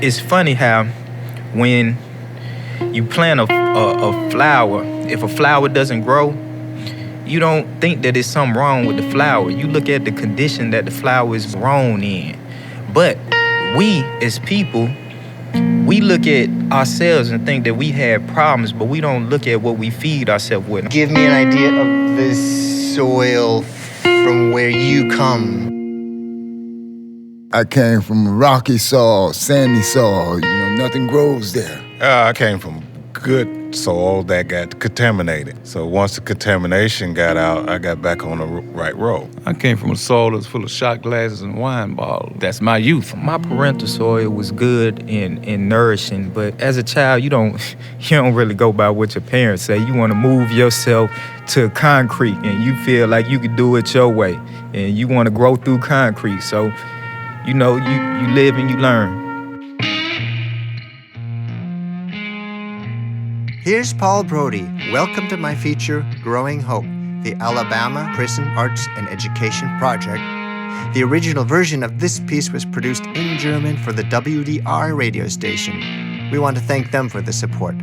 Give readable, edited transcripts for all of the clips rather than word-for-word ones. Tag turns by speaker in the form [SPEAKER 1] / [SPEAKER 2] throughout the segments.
[SPEAKER 1] it's funny how when you plant a flower, if a flower doesn't grow, you don't think that there's something wrong with the flower. You look at the condition that the flower is grown in. But we, as people, we look at ourselves and think that we have problems, but we don't look at what we feed ourselves with.
[SPEAKER 2] Give me an idea of the soil from where you come.
[SPEAKER 3] I came from rocky soil, sandy soil. Nothing grows there.
[SPEAKER 4] I came from good soil that got contaminated. So once the contamination got out, I got back on the right road.
[SPEAKER 5] I came from a soil that's full of shot glasses and wine bottles. That's my youth.
[SPEAKER 1] My parental soil was good and nourishing, but as a child, you don't really go by what your parents say. You want to move yourself to concrete, and you feel like you could do it your way, and you want to grow through concrete. So, you live and you learn.
[SPEAKER 2] Here's Paul Brody. Welcome to my feature, Growing Hope, the Alabama Prison Arts and Education Project. The original version of this piece was produced in German for the WDR radio station. We want to thank them for the support.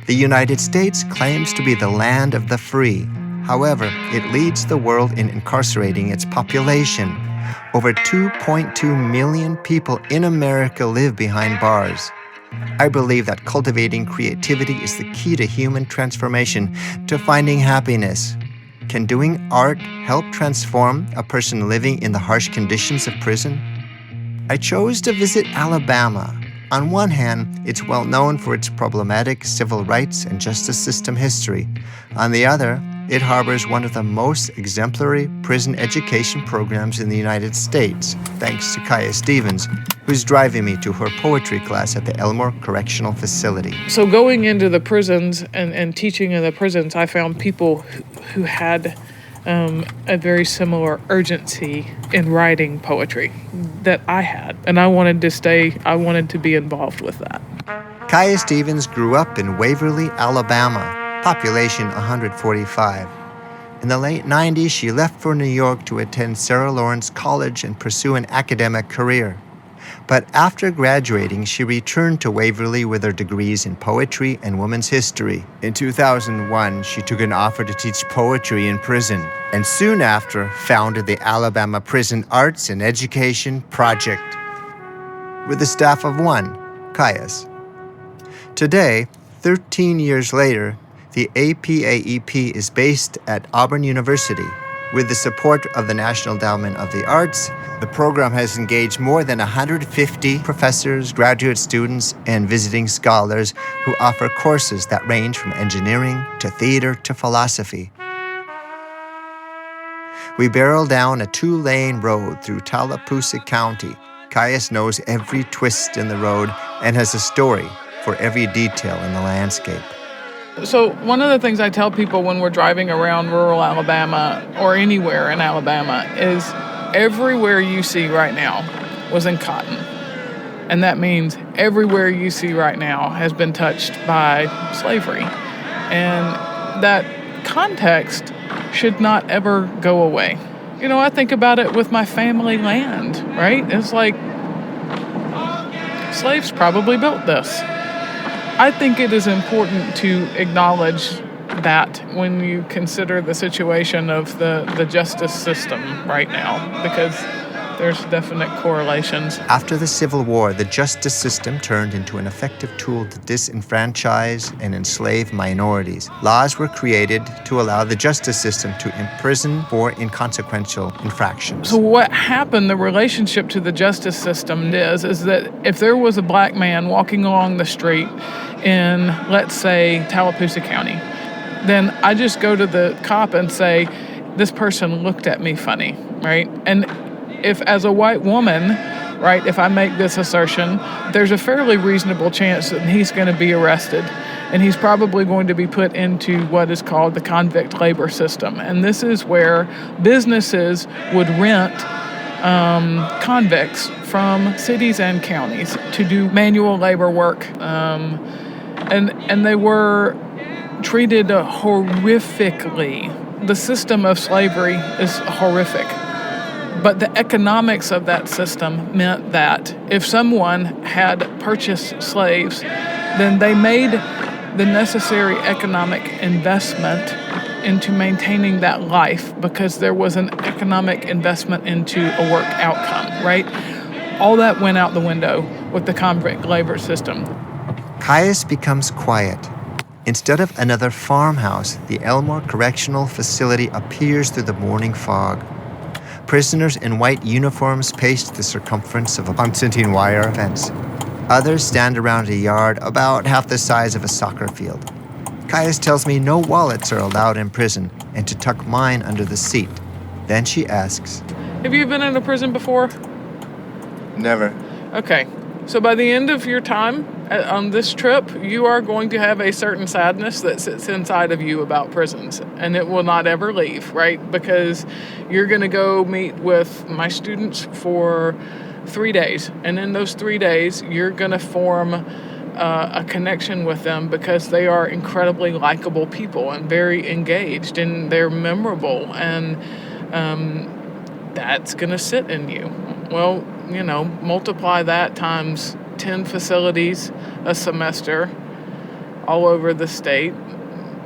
[SPEAKER 2] The United States claims to be the land of the free. However, it leads the world in incarcerating its population. Over 2.2 million people in America live behind bars. I believe that cultivating creativity is the key to human transformation, to finding happiness. Can doing art help transform a person living in the harsh conditions of prison? I chose to visit Alabama. On one hand, it's well known for its problematic civil rights and justice system history. On the other, it harbors one of the most exemplary prison education programs in the United States, thanks to Kaya Stevens, who's driving me to her poetry class at the Elmore Correctional Facility.
[SPEAKER 6] So going into the prisons and teaching in the prisons, I found people who had a very similar urgency in writing poetry that I had. And I wanted to be involved with that.
[SPEAKER 2] Kaya Stevens grew up in Waverly, Alabama, population 145. In the late 90s, she left for New York to attend Sarah Lawrence College and pursue an academic career. But after graduating, she returned to Waverly with her degrees in poetry and women's history. In 2001, she took an offer to teach poetry in prison, and soon after founded the Alabama Prison Arts and Education Project, with a staff of one, Kaya's. Today, 13 years later, the APAEP is based at Auburn University. With the support of the National Endowment of the Arts, the program has engaged more than 150 professors, graduate students, and visiting scholars who offer courses that range from engineering to theater to philosophy. We barrel down a 2-lane road through Tallapoosa County. Caius knows every twist in the road and has a story for every detail in the landscape.
[SPEAKER 6] So one of the things I tell people when we're driving around rural Alabama or anywhere in Alabama is everywhere you see right now was in cotton. And that means everywhere you see right now has been touched by slavery. And that context should not ever go away. I think about it with my family land, right? It's like slaves probably built this. I think it is important to acknowledge that when you consider the situation of the justice system right now, because there's definite correlations.
[SPEAKER 2] After the Civil War, the justice system turned into an effective tool to disenfranchise and enslave minorities. Laws were created to allow the justice system to imprison for inconsequential infractions.
[SPEAKER 6] So what happened, the relationship to the justice system is that if there was a black man walking along the street in, let's say, Tallapoosa County, then I just go to the cop and say, this person looked at me funny, right? And if as a white woman, right, if I make this assertion, there's a fairly reasonable chance that he's going to be arrested, and he's probably going to be put into what is called the convict labor system. And this is where businesses would rent convicts from cities and counties to do manual labor work. And they were treated horrifically. The system of slavery is horrific. But the economics of that system meant that if someone had purchased slaves, then they made the necessary economic investment into maintaining that life because there was an economic investment into a work outcome, right? All that went out the window with the convict labor system.
[SPEAKER 2] Caius becomes quiet. Instead of another farmhouse, the Elmore Correctional Facility appears through the morning fog. Prisoners in white uniforms pace the circumference of a Constantine wire fence. Others stand around a yard about half the size of a soccer field. Caius tells me no wallets are allowed in prison and to tuck mine under the seat. Then she asks,
[SPEAKER 6] Have you been in a prison before?
[SPEAKER 2] Never.
[SPEAKER 6] Okay, so by the end of your time on this trip, you are going to have a certain sadness that sits inside of you about prisons, and it will not ever leave, right? Because you're going to go meet with my students for 3 days, and in those 3 days, you're going to form a connection with them because they are incredibly likable people and very engaged, and they're memorable, and that's going to sit in you. Well, you know, multiply that times 10 facilities a semester all over the state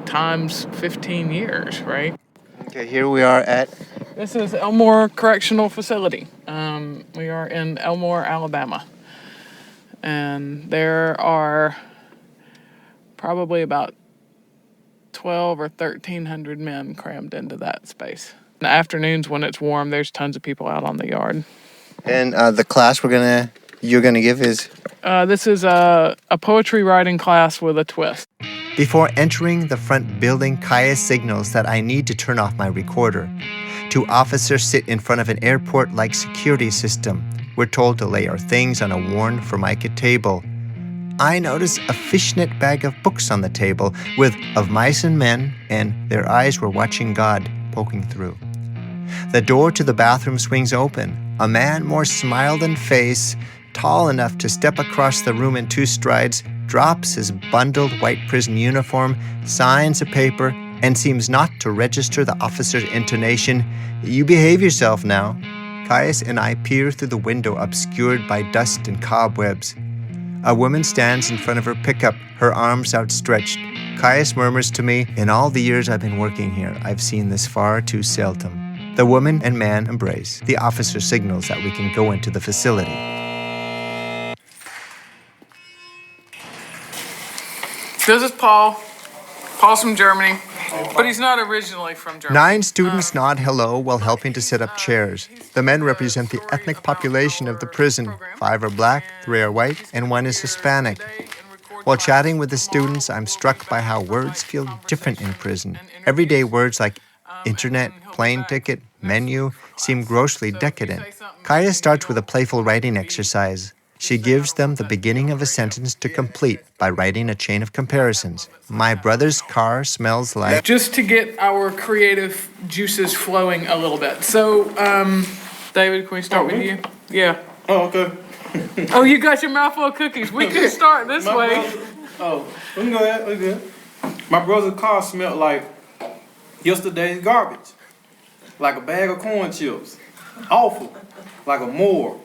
[SPEAKER 6] times 15 years, right?
[SPEAKER 2] Okay, here we are at...
[SPEAKER 6] This is Elmore Correctional Facility. We are in Elmore, Alabama. And there are probably about 12 or 1,300 men crammed into that space. In the afternoons when it's warm, there's tons of people out on the yard.
[SPEAKER 2] And the class you're gonna give is?
[SPEAKER 6] This is a poetry writing class with a twist.
[SPEAKER 2] Before entering the front building, Caius signals that I need to turn off my recorder. 2 officers sit in front of an airport-like security system. We're told to lay our things on a worn Formica table. I notice a fishnet bag of books on the table with Of Mice and Men and Their Eyes Were Watching God poking through. The door to the bathroom swings open. A man more smile than face, tall enough to step across the room in 2 strides, drops his bundled white prison uniform, signs a paper, and seems not to register the officer's intonation. You behave yourself now. Caius and I peer through the window obscured by dust and cobwebs. A woman stands in front of her pickup, her arms outstretched. Caius murmurs to me, in all the years I've been working here, I've seen this far too seldom. The woman and man embrace. The officer signals that we can go into the facility.
[SPEAKER 6] This is Paul. Paul's from Germany, but he's not originally from Germany.
[SPEAKER 2] 9 students nod hello while helping to set up chairs. The men represent the ethnic population of the prison. 5 are black, 3 are white, and 1 is Hispanic. While chatting with the students, I'm struck by how words feel different in prison. Everyday words like internet, plane ticket, menu seem grossly decadent. Caius starts with a playful writing exercise. She gives them the beginning of a sentence to complete by writing a chain of comparisons. My brother's car smells like...
[SPEAKER 6] Just to get our creative juices flowing a little bit. So, David, can we start with you? Yeah.
[SPEAKER 7] Oh, okay.
[SPEAKER 6] Oh, you got your mouthful of cookies. We can start this way.
[SPEAKER 7] We can go ahead. We good. My brother's car smelled like yesterday's garbage. Like a bag of corn chips. Awful. Like a morgue.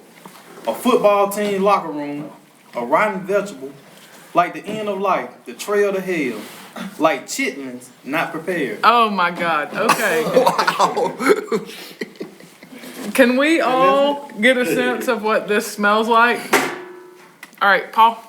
[SPEAKER 7] A football team locker room. A rotten vegetable. Like the end of life. The trail to hell. Like chitlins not prepared.
[SPEAKER 6] Oh my God. Okay.
[SPEAKER 2] Wow!
[SPEAKER 6] Can we all get a sense of what this smells like? All right, Paul.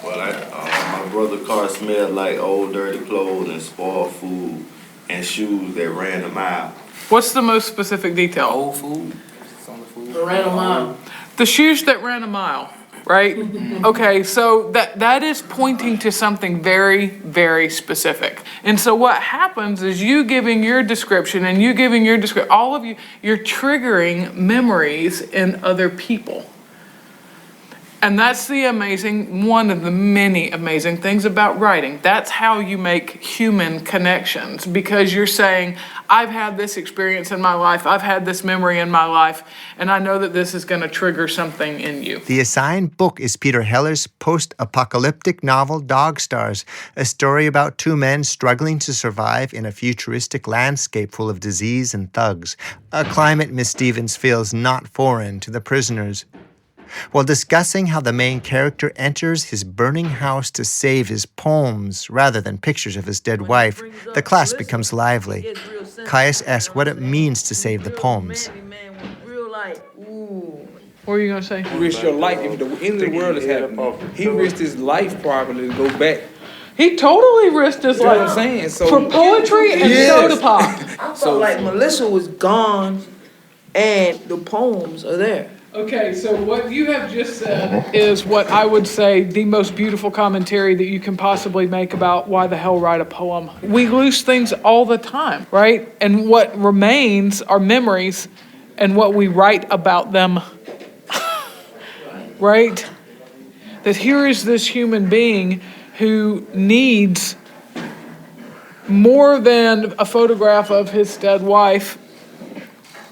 [SPEAKER 8] My brother's car smelled like old dirty clothes and spoiled food and shoes that ran a mile.
[SPEAKER 6] What's the most specific detail?
[SPEAKER 7] Old food. It's on the food.
[SPEAKER 6] Ran a mile. The shoes that ran a mile, right? Okay, so that is pointing to something very, very specific. And so what happens is you giving your description and you giving your description, all of you, you're triggering memories in other people. And that's one of the many amazing things about writing. That's how you make human connections, because you're saying, I've had this experience in my life, I've had this memory in my life, and I know that this is going to trigger something in you.
[SPEAKER 2] The assigned book is Peter Heller's post-apocalyptic novel Dog Stars, a story about two men struggling to survive in a futuristic landscape full of disease and thugs, a climate Miss Stevens feels not foreign to the prisoners. While discussing how the main character enters his burning house to save his poems rather than pictures of his dead wife, the class becomes lively. Caius asks what it means to save the poems.
[SPEAKER 6] What were you going to say?
[SPEAKER 5] You risk your life. If the end of the world is happening, he risked his life probably to go back.
[SPEAKER 6] He totally risked his
[SPEAKER 5] You know what I'm
[SPEAKER 6] life
[SPEAKER 5] saying? So,
[SPEAKER 6] for poetry and soda pop.
[SPEAKER 9] I felt like Melissa was gone and the poems are there.
[SPEAKER 6] Okay, so what you have just said is what I would say the most beautiful commentary that you can possibly make about why the hell write a poem. We lose things all the time, right? And what remains are memories and what we write about them, right? That here is this human being who needs more than a photograph of his dead wife,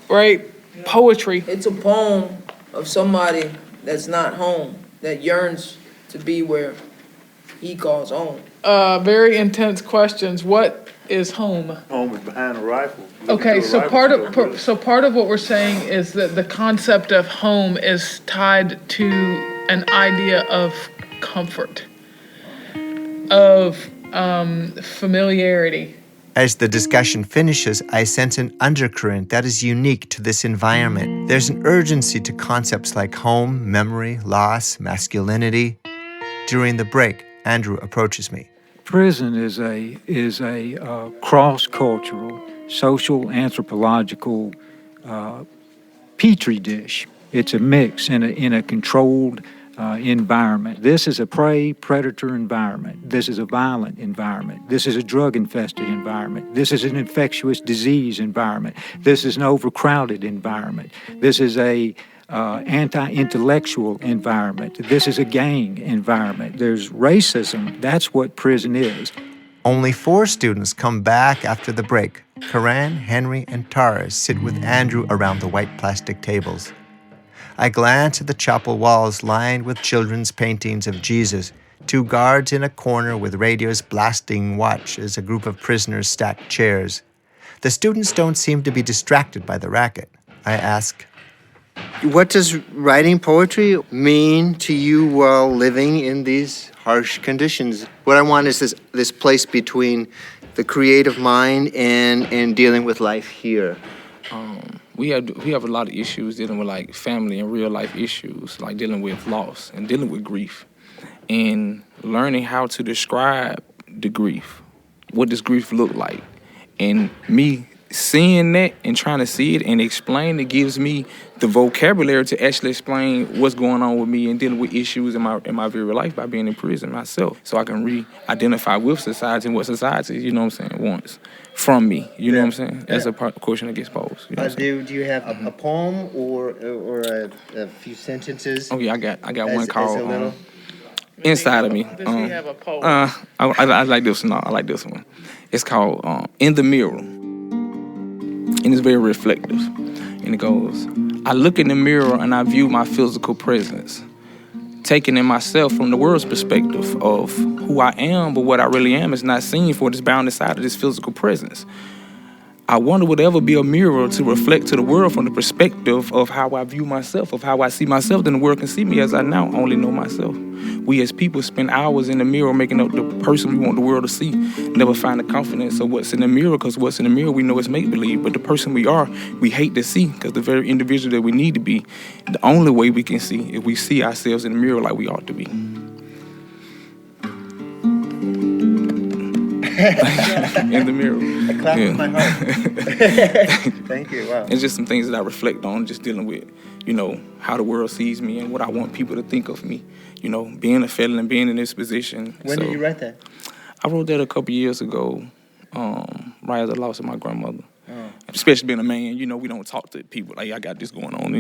[SPEAKER 6] right? Poetry.
[SPEAKER 9] It's a poem of somebody that's not home, that yearns to be where he calls home.
[SPEAKER 6] Very intense questions. What is home?
[SPEAKER 10] Home is behind a rifle.
[SPEAKER 6] Okay, so part of what we're saying is that the concept of home is tied to an idea of comfort, of familiarity.
[SPEAKER 2] As the discussion finishes, I sense an undercurrent that is unique to this environment. There's an urgency to concepts like home, memory, loss, masculinity. During the break, Andrew approaches me.
[SPEAKER 11] Prison is a cross-cultural, social, anthropological petri dish. It's a mix in a controlled environment. This is a prey-predator environment. This is a violent environment. This is a drug-infested environment. This is an infectious disease environment. This is an overcrowded environment. This is a anti-intellectual environment. This is a gang environment. There's racism. That's what prison is.
[SPEAKER 2] Only 4 students come back after the break. Karan, Henry, and Tara sit with Andrew around the white plastic tables. I glance at the chapel walls lined with children's paintings of Jesus, 2 guards in a corner with radios blasting watch as a group of prisoners stack chairs. The students don't seem to be distracted by the racket. I ask, what does writing poetry mean to you while living in these harsh conditions? What I want is this place between the creative mind and dealing with life here.
[SPEAKER 5] We have a lot of issues dealing with like family and real life issues, like dealing with loss and dealing with grief, and learning how to describe the grief. What does grief look like? And me seeing that and trying to see it and explain it gives me the vocabulary to actually explain what's going on with me and dealing with issues in my very life by being in prison myself. So I can re-identify with society and what society, you know what I'm saying, wants from me. You know what I'm saying? As a question that gets posed. You know
[SPEAKER 2] do you have a poem or a few sentences?
[SPEAKER 5] Oh yeah, I got one called Inside of Me.
[SPEAKER 6] Does he have a poem?
[SPEAKER 5] I like this one. I like this one. It's called In the Mirror. And it's very reflective. And it goes, I look in the mirror and I view my physical presence, taking in myself from the world's perspective of who I am, but what I really am is not seen for it is bound inside of this physical presence. I wonder would there ever be a mirror to reflect to the world from the perspective of how I view myself, of how I see myself, then the world can see me as I now only know myself. We as people spend hours in the mirror making up the person we want the world to see, never find the confidence of what's in the mirror, because what's in the mirror we know is make-believe, but the person we are, we hate to see, because the very individual that we need to be, the only way we can see if we see ourselves in the mirror like we ought to be. In the mirror.
[SPEAKER 2] I clap with my heart. Thank you. Wow.
[SPEAKER 5] It's just some things that I reflect on, just dealing with, how the world sees me and what I want people to think of me. Being a felon and being in this position.
[SPEAKER 2] When did you write that?
[SPEAKER 5] I wrote that a couple years ago, right as I lost my grandmother.
[SPEAKER 2] Oh.
[SPEAKER 5] especially being a man, we don't talk to people like, I got this going on,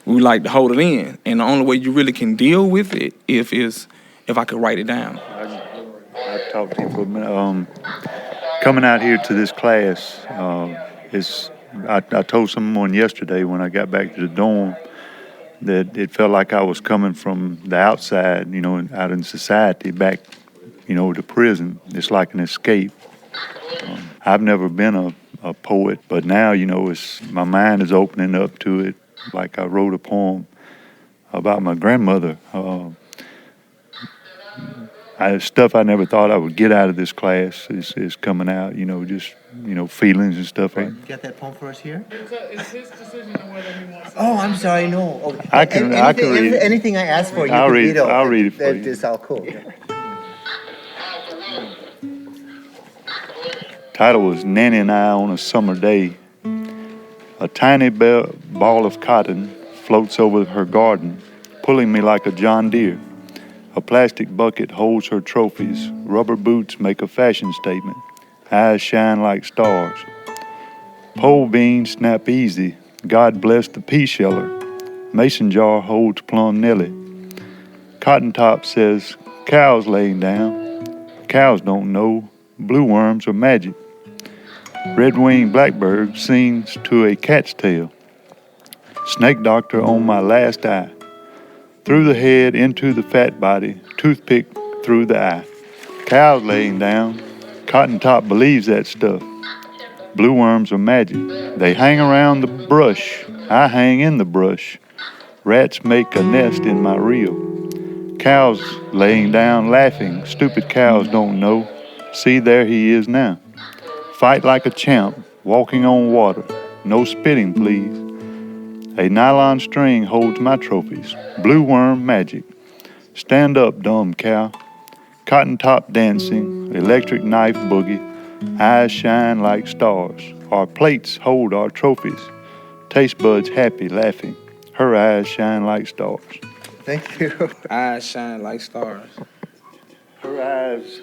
[SPEAKER 5] we like to hold it in. And the only way you really can deal with it if I could write it down.
[SPEAKER 10] I talked to people coming out here to this class. I told someone yesterday when I got back to the dorm that it felt like I was coming from the outside, out in society back, to prison. It's like an escape. I've never been a poet, but now, my mind is opening up to it. Like I wrote a poem about my grandmother. Stuff I never thought I would get out of this class is coming out, just, feelings and stuff.
[SPEAKER 2] You got that poem for us here?
[SPEAKER 6] It's his decision on whether he wants to.
[SPEAKER 2] Oh, I'm sorry, no. Oh,
[SPEAKER 10] I can read it.
[SPEAKER 2] Anything I ask for, you
[SPEAKER 10] I'll
[SPEAKER 2] can
[SPEAKER 10] read
[SPEAKER 2] read
[SPEAKER 10] it. I'll read it for you.
[SPEAKER 2] It's all cool.
[SPEAKER 10] Title was Nanny and I on a Summer Day. A tiny ball of cotton floats over her garden, pulling me like a John Deere. A plastic bucket holds her trophies. Rubber boots make a fashion statement. Eyes shine like stars. Pole beans snap easy. God bless the pea sheller. Mason jar holds plum Nelly. Cotton top says, cows laying down. Cows don't know. Blue worms are magic. Red-winged blackbird sings to a cat's tail. Snake doctor on my last eye. Through the head, into the fat body, toothpick through the eye. Cows laying down. Cotton top believes that stuff. Blue worms are magic. They hang around the brush. I hang in the brush. Rats make a nest in my reel. Cows laying down laughing. Stupid cows don't know. See, there he is now. Fight like a champ, walking on water. No spitting, please. A nylon string holds my trophies. Blue worm magic. Stand up, dumb cow. Cotton top dancing. Electric knife boogie. Eyes shine like stars. Our plates hold our trophies. Taste buds happy, laughing. Her eyes shine like stars.
[SPEAKER 2] Thank you.
[SPEAKER 5] Eyes shine like stars.
[SPEAKER 10] Her eyes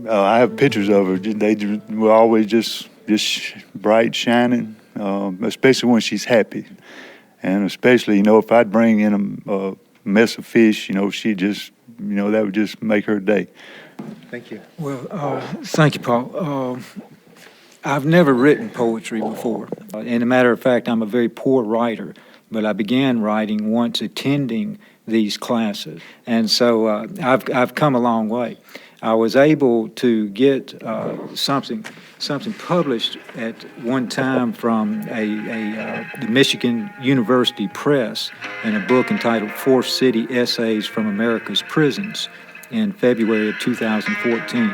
[SPEAKER 10] I have pictures of her. They were always just bright, shining, especially when she's happy. And especially, if I'd bring in a mess of fish, she just, that would just make her day.
[SPEAKER 2] Thank you.
[SPEAKER 11] Well, thank you, Paul. I've never written poetry before. And a matter of fact, I'm a very poor writer, but I began writing once attending these classes. And so I've come a long way. I was able to get something published at one time from the Michigan University Press in a book entitled Fourth City Essays from America's Prisons in February of 2014.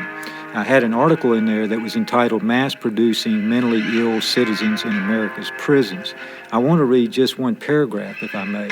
[SPEAKER 11] I had an article in there that was entitled Mass Producing Mentally Ill Citizens in America's Prisons. I want to read just one paragraph, if I may.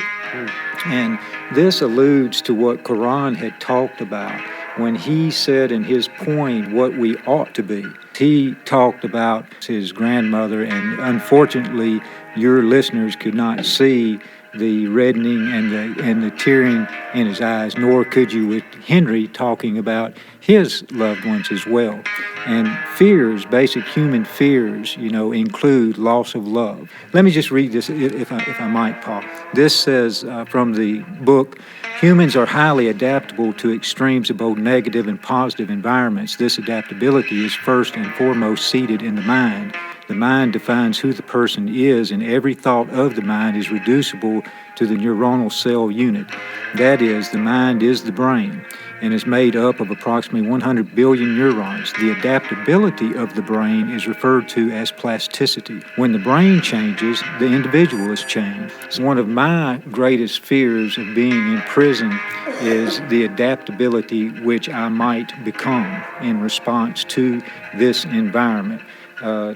[SPEAKER 11] And this alludes to what Quran had talked about when he said in his poem what we ought to be. He talked about his grandmother, and unfortunately your listeners could not see the reddening and the tearing in his eyes, nor could you with Henry talking about his loved ones as well. And fears, basic human fears, include loss of love. Let me just read this, if I might, Paul. This says from the book, humans are highly adaptable to extremes of both negative and positive environments. This adaptability is first and foremost seated in the mind. The mind defines who the person is, and every thought of the mind is reducible to the neuronal cell unit. That is, the mind is the brain and is made up of approximately 100 billion neurons. The adaptability of the brain is referred to as plasticity. When the brain changes, the individual is changed. One of my greatest fears of being in prison is the adaptability which I might become in response to this environment.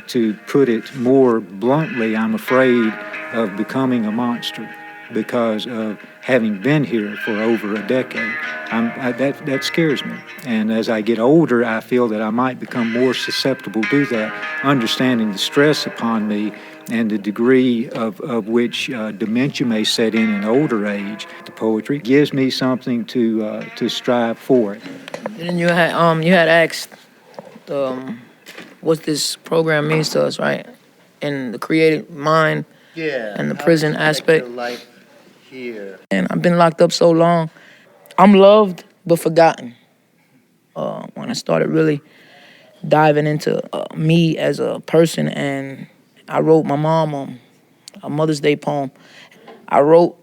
[SPEAKER 11] To put it more bluntly, I'm afraid of becoming a monster because of having been here for over a decade. That scares me. And as I get older, I feel that I might become more susceptible to that, understanding the stress upon me and the degree of which dementia may set in older age. The poetry gives me something to strive for.
[SPEAKER 9] And you had asked what this program means to us, right? in the creative mind
[SPEAKER 2] Yeah.
[SPEAKER 9] and the prison aspect.
[SPEAKER 2] Your life here.
[SPEAKER 9] And I've been locked up so long. I'm loved but forgotten. When I started really diving into me as a person, and I wrote my mom a Mother's Day poem. I wrote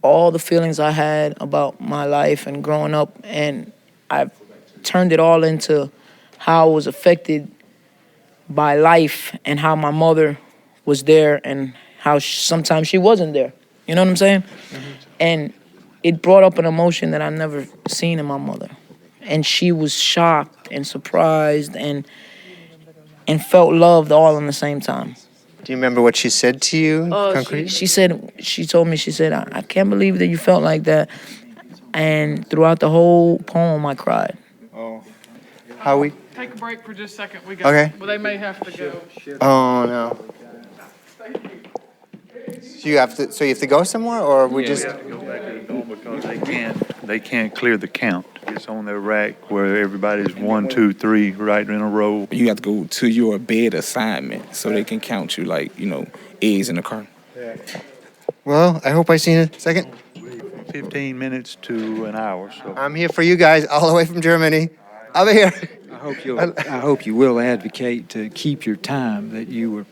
[SPEAKER 9] all the feelings I had about my life and growing up, and I've turned it all into how I was affected by life and how my mother was there and how sometimes she wasn't there. You know what I'm saying? Mm-hmm. And it brought up an emotion that I never seen in my mother. And she was shocked and surprised and felt loved all in the same time.
[SPEAKER 2] Do you remember what she said to you?
[SPEAKER 9] She told me, I can't believe that you felt like that. And throughout the whole poem, I cried.
[SPEAKER 2] Oh. How we?
[SPEAKER 6] Take a break for just a second. We got.
[SPEAKER 2] Okay.
[SPEAKER 6] Well, they may have to go.
[SPEAKER 2] Oh, no. So you have to go somewhere, or we just?
[SPEAKER 10] We have to go back to the door because they can't clear the count. It's on their rack where everybody's 1, 2, 3 right in a row.
[SPEAKER 5] You have to go to your bed assignment so they can count you like, eggs in the car.
[SPEAKER 2] Yeah. Well, I hope I seen it. Second.
[SPEAKER 10] 15 minutes to an hour. So
[SPEAKER 2] I'm here for you guys, all the way from Germany. I'll be here.
[SPEAKER 11] I hope you will advocate to keep your time that you were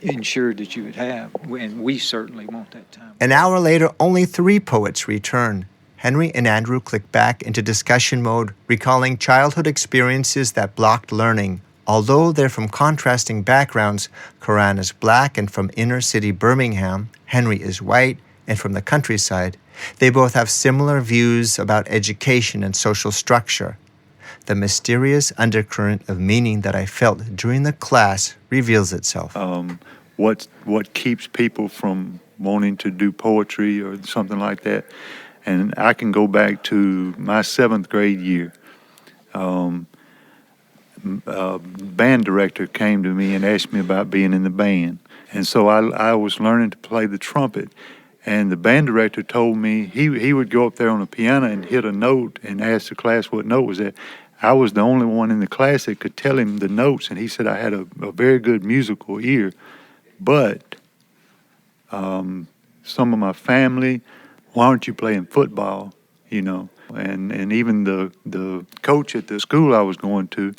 [SPEAKER 11] ensured that you would have, and we certainly want that time.
[SPEAKER 2] An hour later, only 3 poets return. Henry and Andrew click back into discussion mode, recalling childhood experiences that blocked learning. Although they're from contrasting backgrounds, Karan is black and from inner city Birmingham, Henry is white and from the countryside, they both have similar views about education and social structure. The mysterious undercurrent of meaning that I felt during the class reveals itself.
[SPEAKER 10] What keeps people from wanting to do poetry or something like that? And I can go back to my 7th grade year. Band director came to me and asked me about being in the band. And so I was learning to play the trumpet. And the band director told me he would go up there on the piano and hit a note and ask the class what note was that. I was the only one in the class that could tell him the notes, and he said I had a very good musical ear. But some of my family, why aren't you playing football, And even the coach at the school I was going to,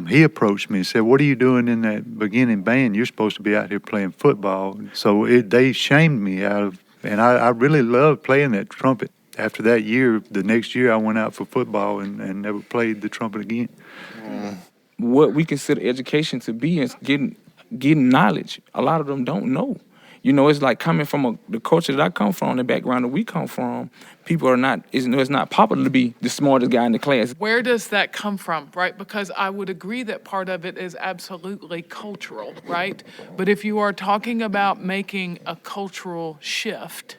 [SPEAKER 10] he approached me and said, what are you doing in that beginning band? You're supposed to be out here playing football. So they shamed me and I really loved playing that trumpet. After that year, the next year I went out for football and never played the trumpet again.
[SPEAKER 5] What we consider education to be is getting knowledge. A lot of them don't know. It's like coming from the culture that I come from, the background that we come from. People are not, it's not popular to be the smartest guy in the class.
[SPEAKER 6] Where does that come from, right? Because I would agree that part of it is absolutely cultural, right? But if you are talking about making a cultural shift.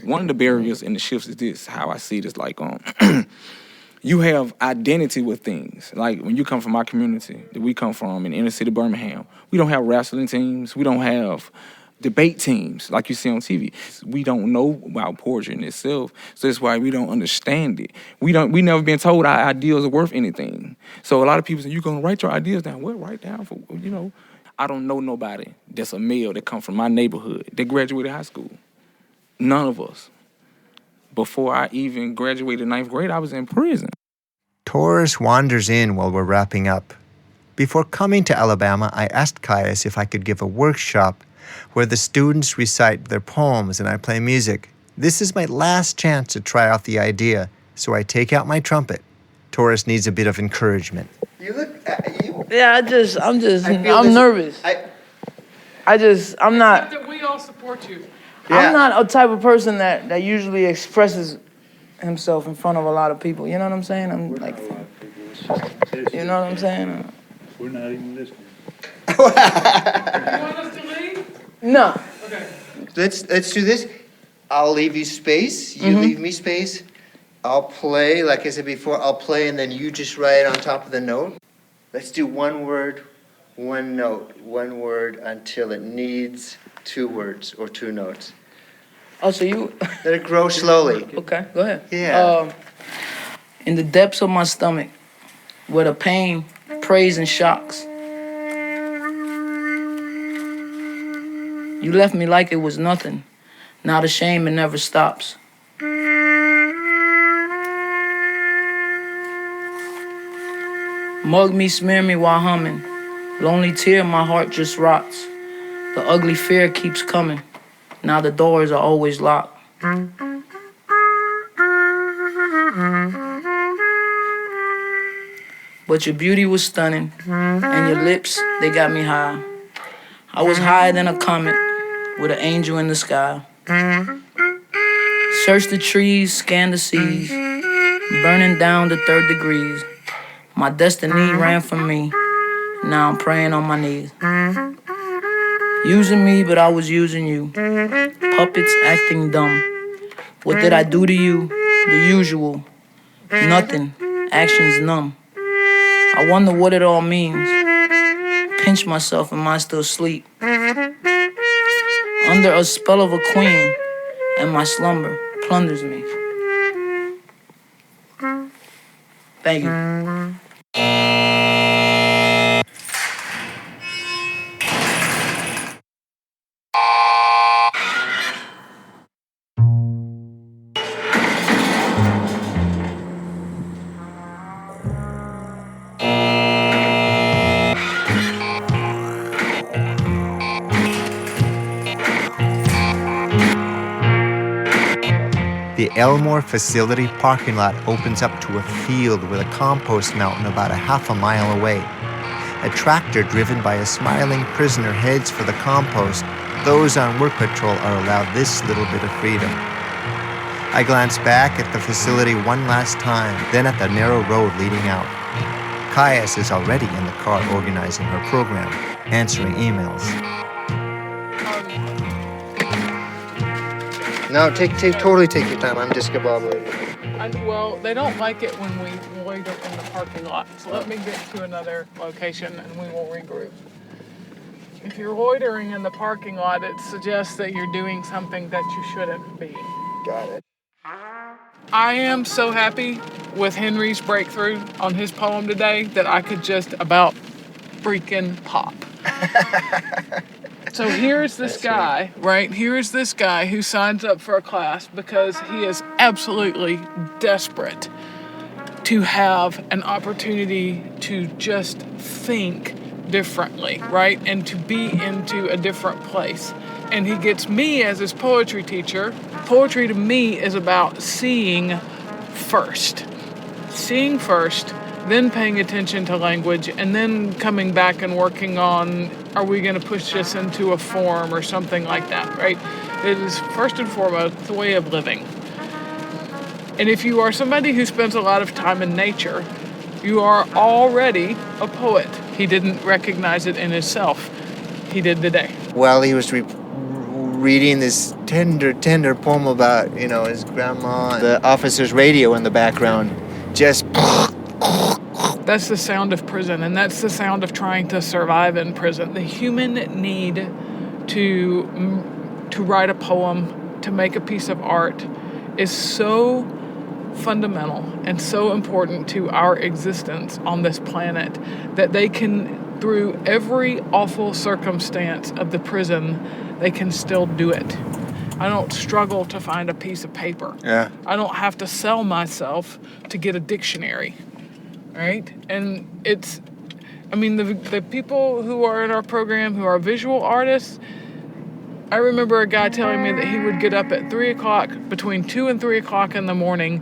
[SPEAKER 5] One of the barriers in the shifts is this, how I see it is like, you have identity with things. Like when you come from our community that we come from in inner city Birmingham, we don't have wrestling teams, we don't have debate teams like you see on TV. We don't know about poetry in itself, so that's why we don't understand it. We never been told our ideas are worth anything. So a lot of people say, you're gonna write your ideas down. Well, write down for, I don't know nobody that's a male that come from my neighborhood that graduated high school. None of us. Before I even graduated 9th grade, I was in prison.
[SPEAKER 2] Taurus wanders in while we're wrapping up. Before coming to Alabama, I asked Caius if I could give a workshop where the students recite their poems and I play music. This is my last chance to try out the idea, so I take out my trumpet. Taurus needs a bit of encouragement.
[SPEAKER 9] Yeah, I'm nervous. I'm not.
[SPEAKER 6] That we all support you.
[SPEAKER 9] Yeah. I'm not a type of person that usually expresses himself in front of a lot of people. You know what I'm saying? I'm like, you know what I'm saying?
[SPEAKER 10] We're not even listening.
[SPEAKER 6] You want us to leave?
[SPEAKER 9] No.
[SPEAKER 6] Okay.
[SPEAKER 2] Let's do this. I'll leave you space. You leave me space. I'll play, like I said before, I'll play and then you just write on top of the note. Let's do one word, one note, one word until it needs 2 words or 2 notes.
[SPEAKER 9] Oh, so you...
[SPEAKER 2] Let it grow slowly.
[SPEAKER 9] Okay, go ahead.
[SPEAKER 2] Yeah.
[SPEAKER 9] In the depths of my stomach, where the pain prays and shocks, You left me like it was nothing. Now the shame, it never stops. Mug me, smear me while humming. Lonely tear, my heart just rots. The ugly fear keeps coming. Now the doors are always locked. But your beauty was stunning, and your lips, they got me high. I was higher than a comet, with an angel in the sky. Search the trees, scan the seas, burning down to 3rd degrees. My destiny ran from me, now I'm praying on my knees. Using me, but I was using you. Puppets acting dumb. What did I do to you? The usual. Nothing. Actions numb. I wonder what it all means. Pinch myself, am I still asleep? Under a spell of a queen, and my slumber plunders me. Thank you.
[SPEAKER 2] The Elmore facility parking lot opens up to a field with a compost mountain about a half a mile away. A tractor driven by a smiling prisoner heads for the compost. Those on work patrol are allowed this little bit of freedom. I glance back at the facility one last time, then at the narrow road leading out. Caius is already in the car organizing her program, answering emails.
[SPEAKER 12] No, totally take your time. I'm discombobulated.
[SPEAKER 6] Well, they don't like it when we loiter in the parking lot. So let me get to another location and we will regroup. If you're loitering in the parking lot, it suggests that you're doing something that you shouldn't be.
[SPEAKER 12] Got it.
[SPEAKER 6] I am so happy with Henry's breakthrough on his poem today that I could just about freaking pop. So here's this guy, right? Here's this guy who signs up for a class because he is absolutely desperate to have an opportunity to just think differently, right? And to be into a different place. And he gets me as his poetry teacher. Poetry to me is about seeing first. Seeing first, then paying attention to language, and then coming back and working on, are we going to push this into a form or something like that, right? It is first and foremost the way of living. And if you are somebody who spends a lot of time in nature, you are already a poet. He didn't recognize it in himself. He did today.
[SPEAKER 2] While he was reading this tender poem about, his grandma, the officer's radio in the background, just...
[SPEAKER 6] That's the sound of prison, and that's the sound of trying to survive in prison. The human need to write a poem, to make a piece of art, is so fundamental and so important to our existence on this planet that they can, through every awful circumstance of the prison, they can still do it. I don't struggle to find a piece of paper.
[SPEAKER 2] Yeah.
[SPEAKER 6] I don't have to sell myself to get a dictionary. Right? And the people who are in our program who are visual artists, I remember a guy telling me that he would get up at 3 o'clock, between 2 and 3 o'clock in the morning,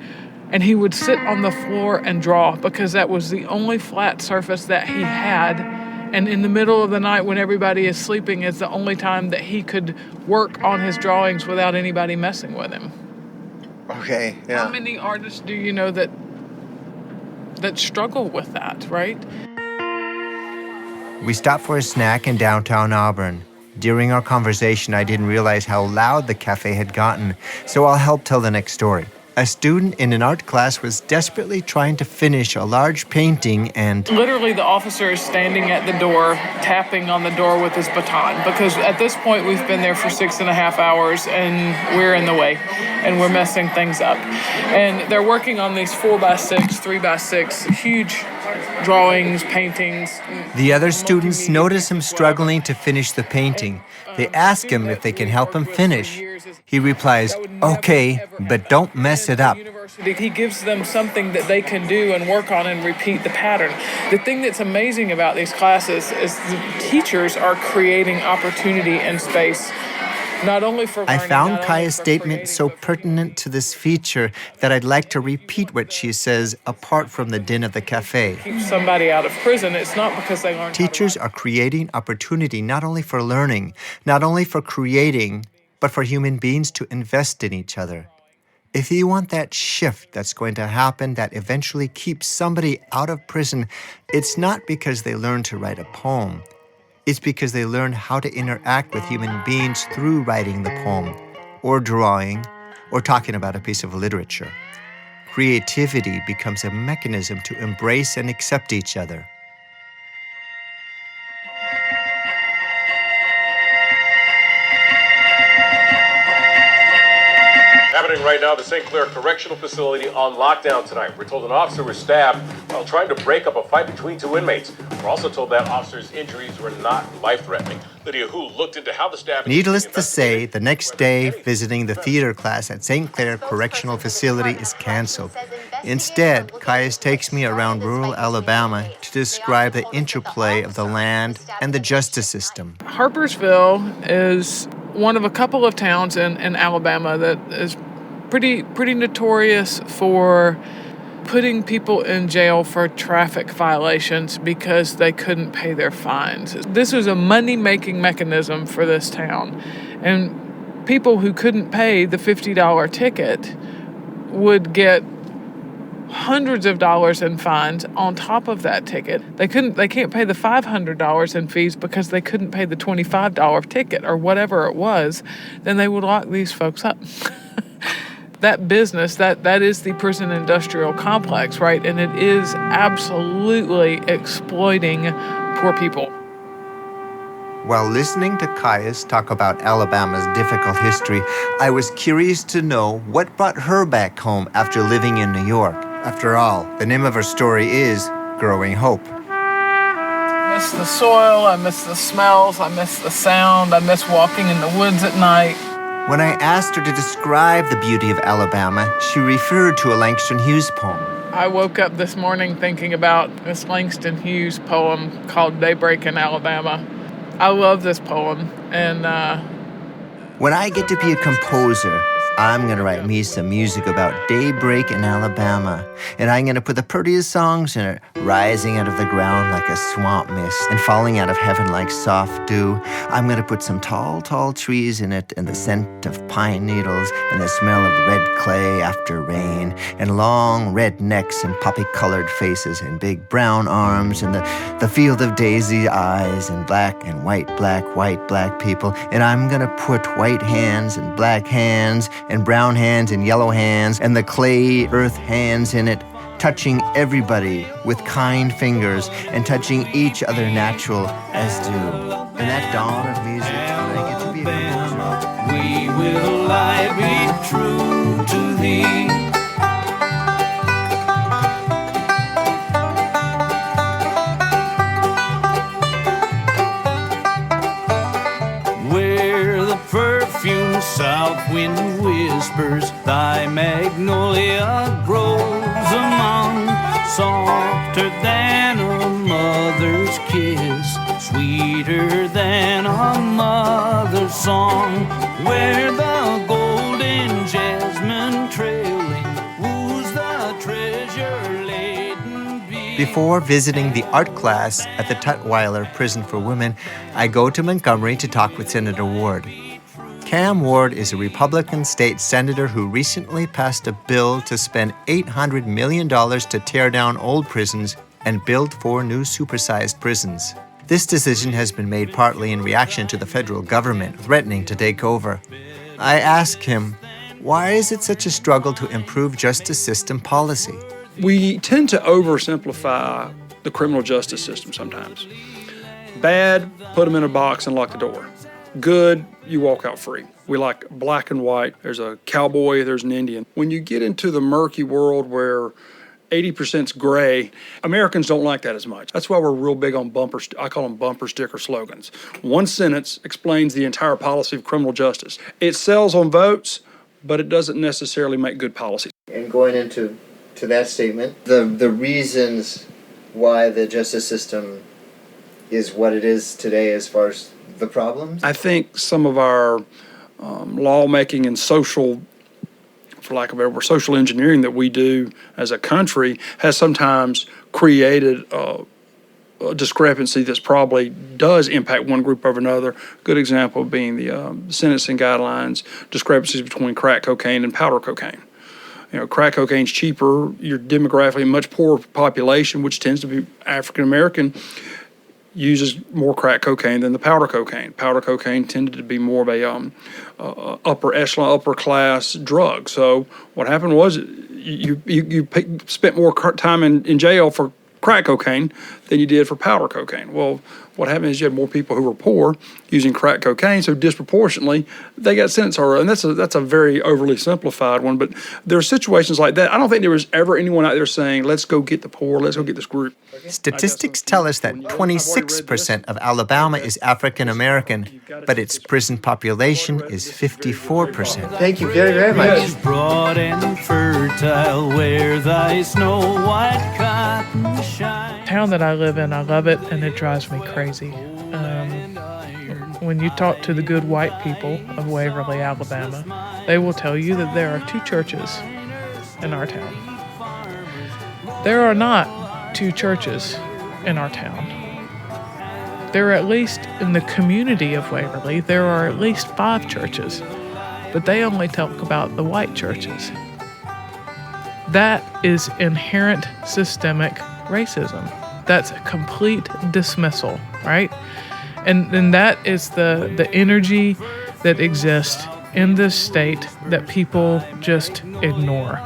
[SPEAKER 6] and he would sit on the floor and draw because that was the only flat surface that he had. And in the middle of the night when everybody is sleeping is the only time that he could work on his drawings without anybody messing with him.
[SPEAKER 2] Okay, yeah.
[SPEAKER 6] How many artists do you know that struggle with that, right?
[SPEAKER 2] We stopped for a snack in downtown Auburn. During our conversation, I didn't realize how loud the cafe had gotten, so I'll help tell the next story. A student in an art class was desperately trying to finish a large painting and...
[SPEAKER 6] Literally, the officer is standing at the door, tapping on the door with his baton, because at this point, we've been there for 6.5 hours, and we're in the way, and we're messing things up. And they're working on these 4x6, 3x6, huge drawings, paintings.
[SPEAKER 2] The other students notice him struggling to finish the painting. They ask him if they can help him finish. He replies, "Okay, but don't mess it up."
[SPEAKER 6] He gives them something that they can do and work on and repeat the pattern. The thing that's amazing about these classes is the teachers are creating opportunity and space, not only for
[SPEAKER 2] I
[SPEAKER 6] learning,
[SPEAKER 2] found
[SPEAKER 6] not only
[SPEAKER 2] Kaya's
[SPEAKER 6] for
[SPEAKER 2] statement
[SPEAKER 6] creating,
[SPEAKER 2] so
[SPEAKER 6] but for
[SPEAKER 2] pertinent to this feature that I'd like to repeat what she says apart from the din of the cafe.
[SPEAKER 6] keep somebody out of prison. It's not because they learn
[SPEAKER 2] Teachers are creating opportunity not only for learning, not only for creating, but for human beings to invest in each other. If you want that shift that's going to happen that eventually keeps somebody out of prison, it's not because they learn to write a poem. It's because they learn how to interact with human beings through writing the poem, or drawing, or talking about a piece of literature. Creativity becomes a mechanism to embrace and accept each other.
[SPEAKER 13] Happening right now, the St. Clair Correctional Facility on lockdown tonight. We're told an officer was stabbed while trying to break up a fight between two inmates. We're also told that officer's injuries were not life-threatening. Lydia Hu looked into how the stabbing...
[SPEAKER 2] Needless to say, the next day, visiting the theater class at St. Clair Correctional Facility is canceled. Instead, Caius takes me around rural Alabama to describe the interplay of the land and the justice system.
[SPEAKER 6] Harpersville is one of a couple of towns in Alabama that is pretty notorious for putting people in jail for traffic violations because they couldn't pay their fines. This was a money-making mechanism for this town. And people who couldn't pay the $50 ticket would get hundreds of dollars in fines on top of that ticket. They can't pay the $500 in fees because they couldn't pay the $25 ticket or whatever it was. Then they would lock these folks up. That business, that is the prison industrial complex, right? And it is absolutely exploiting poor people.
[SPEAKER 2] While listening to Caius talk about Alabama's difficult history, I was curious to know what brought her back home after living in New York. After all, the name of her story is Growing Hope.
[SPEAKER 6] I miss the soil, I miss the smells, I miss the sound, I miss walking in the woods at night.
[SPEAKER 2] When I asked her to describe the beauty of Alabama, she referred to a Langston Hughes poem.
[SPEAKER 6] I woke up this morning thinking about this Langston Hughes poem called Daybreak in Alabama. I love this poem, and
[SPEAKER 2] when I get to be a composer, I'm going to write me some music about daybreak in Alabama, and I'm going to put the prettiest songs in it, rising out of the ground like a swamp mist and falling out of heaven like soft dew. I'm going to put some tall, tall trees in it, and the scent of pine needles, and the smell of red clay after rain, and long red necks and poppy-colored faces, and big brown arms, and the field of daisy eyes, and black and white black people. And I'm going to put white hands and black hands and brown hands and yellow hands and the clay earth hands in it, touching everybody with kind fingers and touching each other natural as do. In that dawn of music, when I get to be a composer,
[SPEAKER 14] we will I be true to thee. Where the perfume south wind whispers, thy magnolia grows among, softer than a mother's kiss, sweeter than a mother's song, where the golden jasmine trailing woos the treasure laden bee.
[SPEAKER 2] Before visiting the art class at the Tutwiler Prison for Women, I go to Montgomery to talk with Senator Ward. Cam Ward is a Republican state senator who recently passed a bill to spend $800 million to tear down old prisons and build 4 new supersized prisons. This decision has been made partly in reaction to the federal government threatening to take over. I ask him, why is it such a struggle to improve justice system policy?
[SPEAKER 15] We tend to oversimplify the criminal justice system sometimes. Bad, put them in a box and lock the door. Good, you walk out free. We like black and white. There's a cowboy, there's an Indian. When you get into the murky world where 80%'s gray. Americans don't like that as much. That's why we're real big on I call them bumper sticker slogans. One sentence explains the entire policy of criminal justice. It sells on votes, but it doesn't necessarily make good policy.
[SPEAKER 2] And going into that statement, the reasons why the justice system is what it is today as far as the problems?
[SPEAKER 15] I think some of our lawmaking and social, for lack of a better word, social engineering that we do as a country has sometimes created a discrepancy that's probably does impact one group over another. Good example being the sentencing guidelines, discrepancies between crack cocaine and powder cocaine. You know, crack cocaine's cheaper, you're demographically a much poorer population, which tends to be African American, uses more crack cocaine than the powder cocaine. Powder cocaine tended to be more of a upper echelon, upper class drug. So what happened was you spent more time in jail for crack cocaine than you did for powder cocaine. Well, what happened is you had more people who were poor using crack cocaine, so disproportionately they got sentenced harder. And that's a very overly simplified one, but there are situations like that. I don't think there was ever anyone out there saying, let's go get the poor, let's go get this group.
[SPEAKER 2] Statistics tell us that 26% of Alabama is African American, but its prison population is 54%. Thank you very, very much.
[SPEAKER 14] Broad and fertile where thy snow white cotton shines.
[SPEAKER 6] Town that I live in, I love it, and it drives me crazy. When you talk to the good white people of Waverly, Alabama, they will tell you that there are 2 churches in our town. There are not 2 churches in our town. There are at least, in the community of Waverly, there are at least 5 churches, but they only talk about the white churches. That is inherent systemic racism. That's a complete dismissal, right? And that is the energy that exists in this state that people just ignore.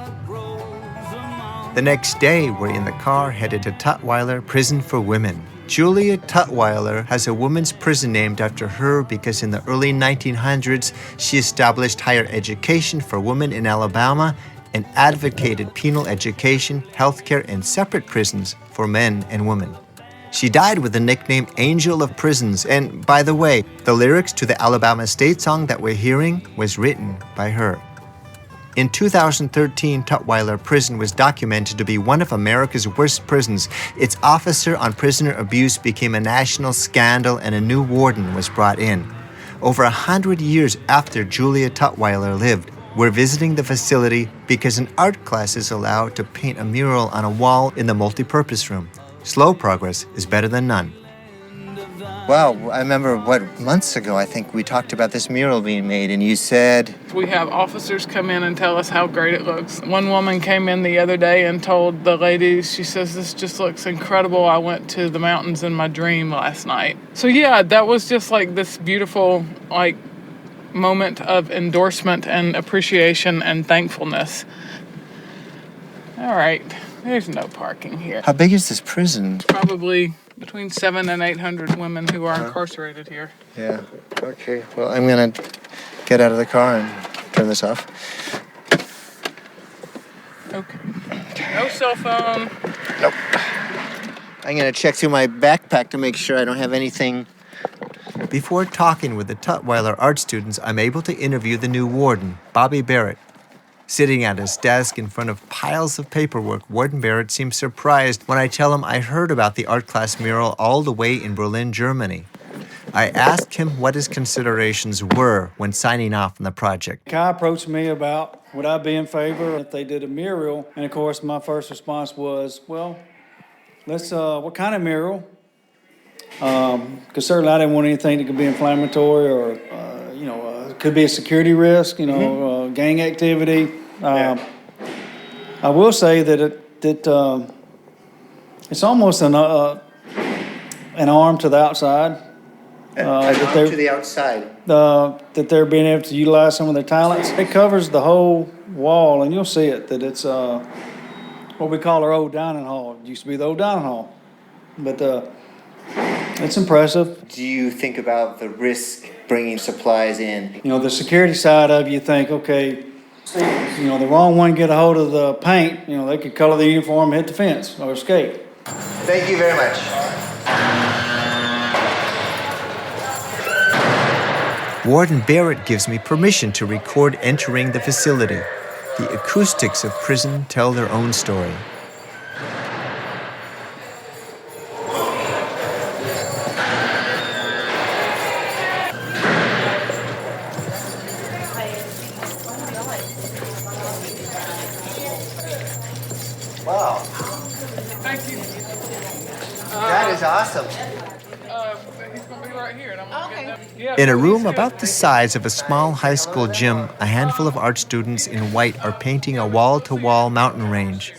[SPEAKER 2] The next day, we're in the car headed to Tutwiler Prison for Women. Julia Tutwiler has a women's prison named after her because in the early 1900s, she established higher education for women in Alabama and advocated penal education, healthcare, and separate prisons for men and women. She died with the nickname Angel of Prisons, and by the way, the lyrics to the Alabama State song that we're hearing was written by her. In 2013, Tutwiler Prison was documented to be one of America's worst prisons. Its officer on prisoner abuse became a national scandal and a new warden was brought in. Over 100 years after Julia Tutwiler lived, we're visiting the facility because an art class is allowed to paint a mural on a wall in the multipurpose room. Slow progress is better than none. Wow, I remember, months ago, I think we talked about this mural being made, and you said...
[SPEAKER 6] We have officers come in and tell us how great it looks. One woman came in the other day and told the ladies, she says, this just looks incredible. I went to the mountains in my dream last night. So yeah, that was just like this beautiful, moment of endorsement and appreciation and thankfulness. All right, there's no parking here.
[SPEAKER 2] How big is this prison?
[SPEAKER 6] Probably between 700 and 800 women who are incarcerated here.
[SPEAKER 2] Yeah, okay. Well, I'm gonna get out of the car and turn this off.
[SPEAKER 6] Okay. No cell phone.
[SPEAKER 2] Nope. I'm gonna check through my backpack to make sure I don't have anything. Before talking with the Tutwiler art students, I'm able to interview the new warden, Bobby Barrett. Sitting at his desk in front of piles of paperwork, Warden Barrett seems surprised when I tell him I heard about the art class mural all the way in Berlin, Germany. I asked him what his considerations were when signing off on the project.
[SPEAKER 16] Kai approached me about would I be in favor if they did a mural, and of course my first response was, well, let's, what kind of mural? Because certainly I didn't want anything that could be inflammatory or, it could be a security risk, gang activity. I will say that it's almost an arm to the outside.
[SPEAKER 2] An arm to the outside.
[SPEAKER 16] That they're being able to utilize some of their talents. It covers the whole wall, and you'll see it, that it's what we call our old dining hall. It used to be the old dining hall. But it's impressive.
[SPEAKER 2] Do you think about the risk bringing supplies in?
[SPEAKER 16] The security side of you think, okay, You know, the wrong one get a hold of the paint, you know, they could color the uniform, hit the fence, or escape.
[SPEAKER 2] Thank you very much. Warden Barrett gives me permission to record entering the facility. The acoustics of prison tell their own story. Wow.
[SPEAKER 6] Thank you.
[SPEAKER 2] That is awesome.
[SPEAKER 6] He's going to be right here. And I'm gonna get them. Yeah,
[SPEAKER 2] In a
[SPEAKER 6] so
[SPEAKER 2] room
[SPEAKER 6] he's
[SPEAKER 2] about
[SPEAKER 6] got
[SPEAKER 2] the size of a small high school gym, a handful of art students in white are painting a wall-to-wall mountain range.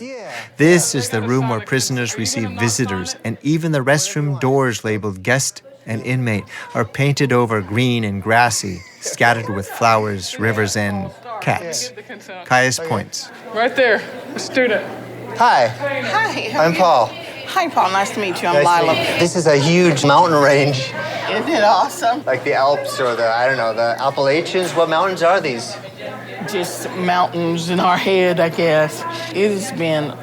[SPEAKER 2] This is the room where prisoners receive visitors, and even the restroom doors labeled guest and inmate are painted over green and grassy, scattered with flowers, rivers, and cats. Caius points.
[SPEAKER 6] Right there, a student.
[SPEAKER 2] Hi,
[SPEAKER 17] Hi.
[SPEAKER 2] I'm Paul.
[SPEAKER 17] Hi, Paul. Nice to meet you. I'm Lila.
[SPEAKER 2] This is a huge mountain range,
[SPEAKER 17] Isn't it awesome?
[SPEAKER 2] like the Alps or the Appalachians. What mountains are these?
[SPEAKER 17] Just mountains in our head, I guess. It has been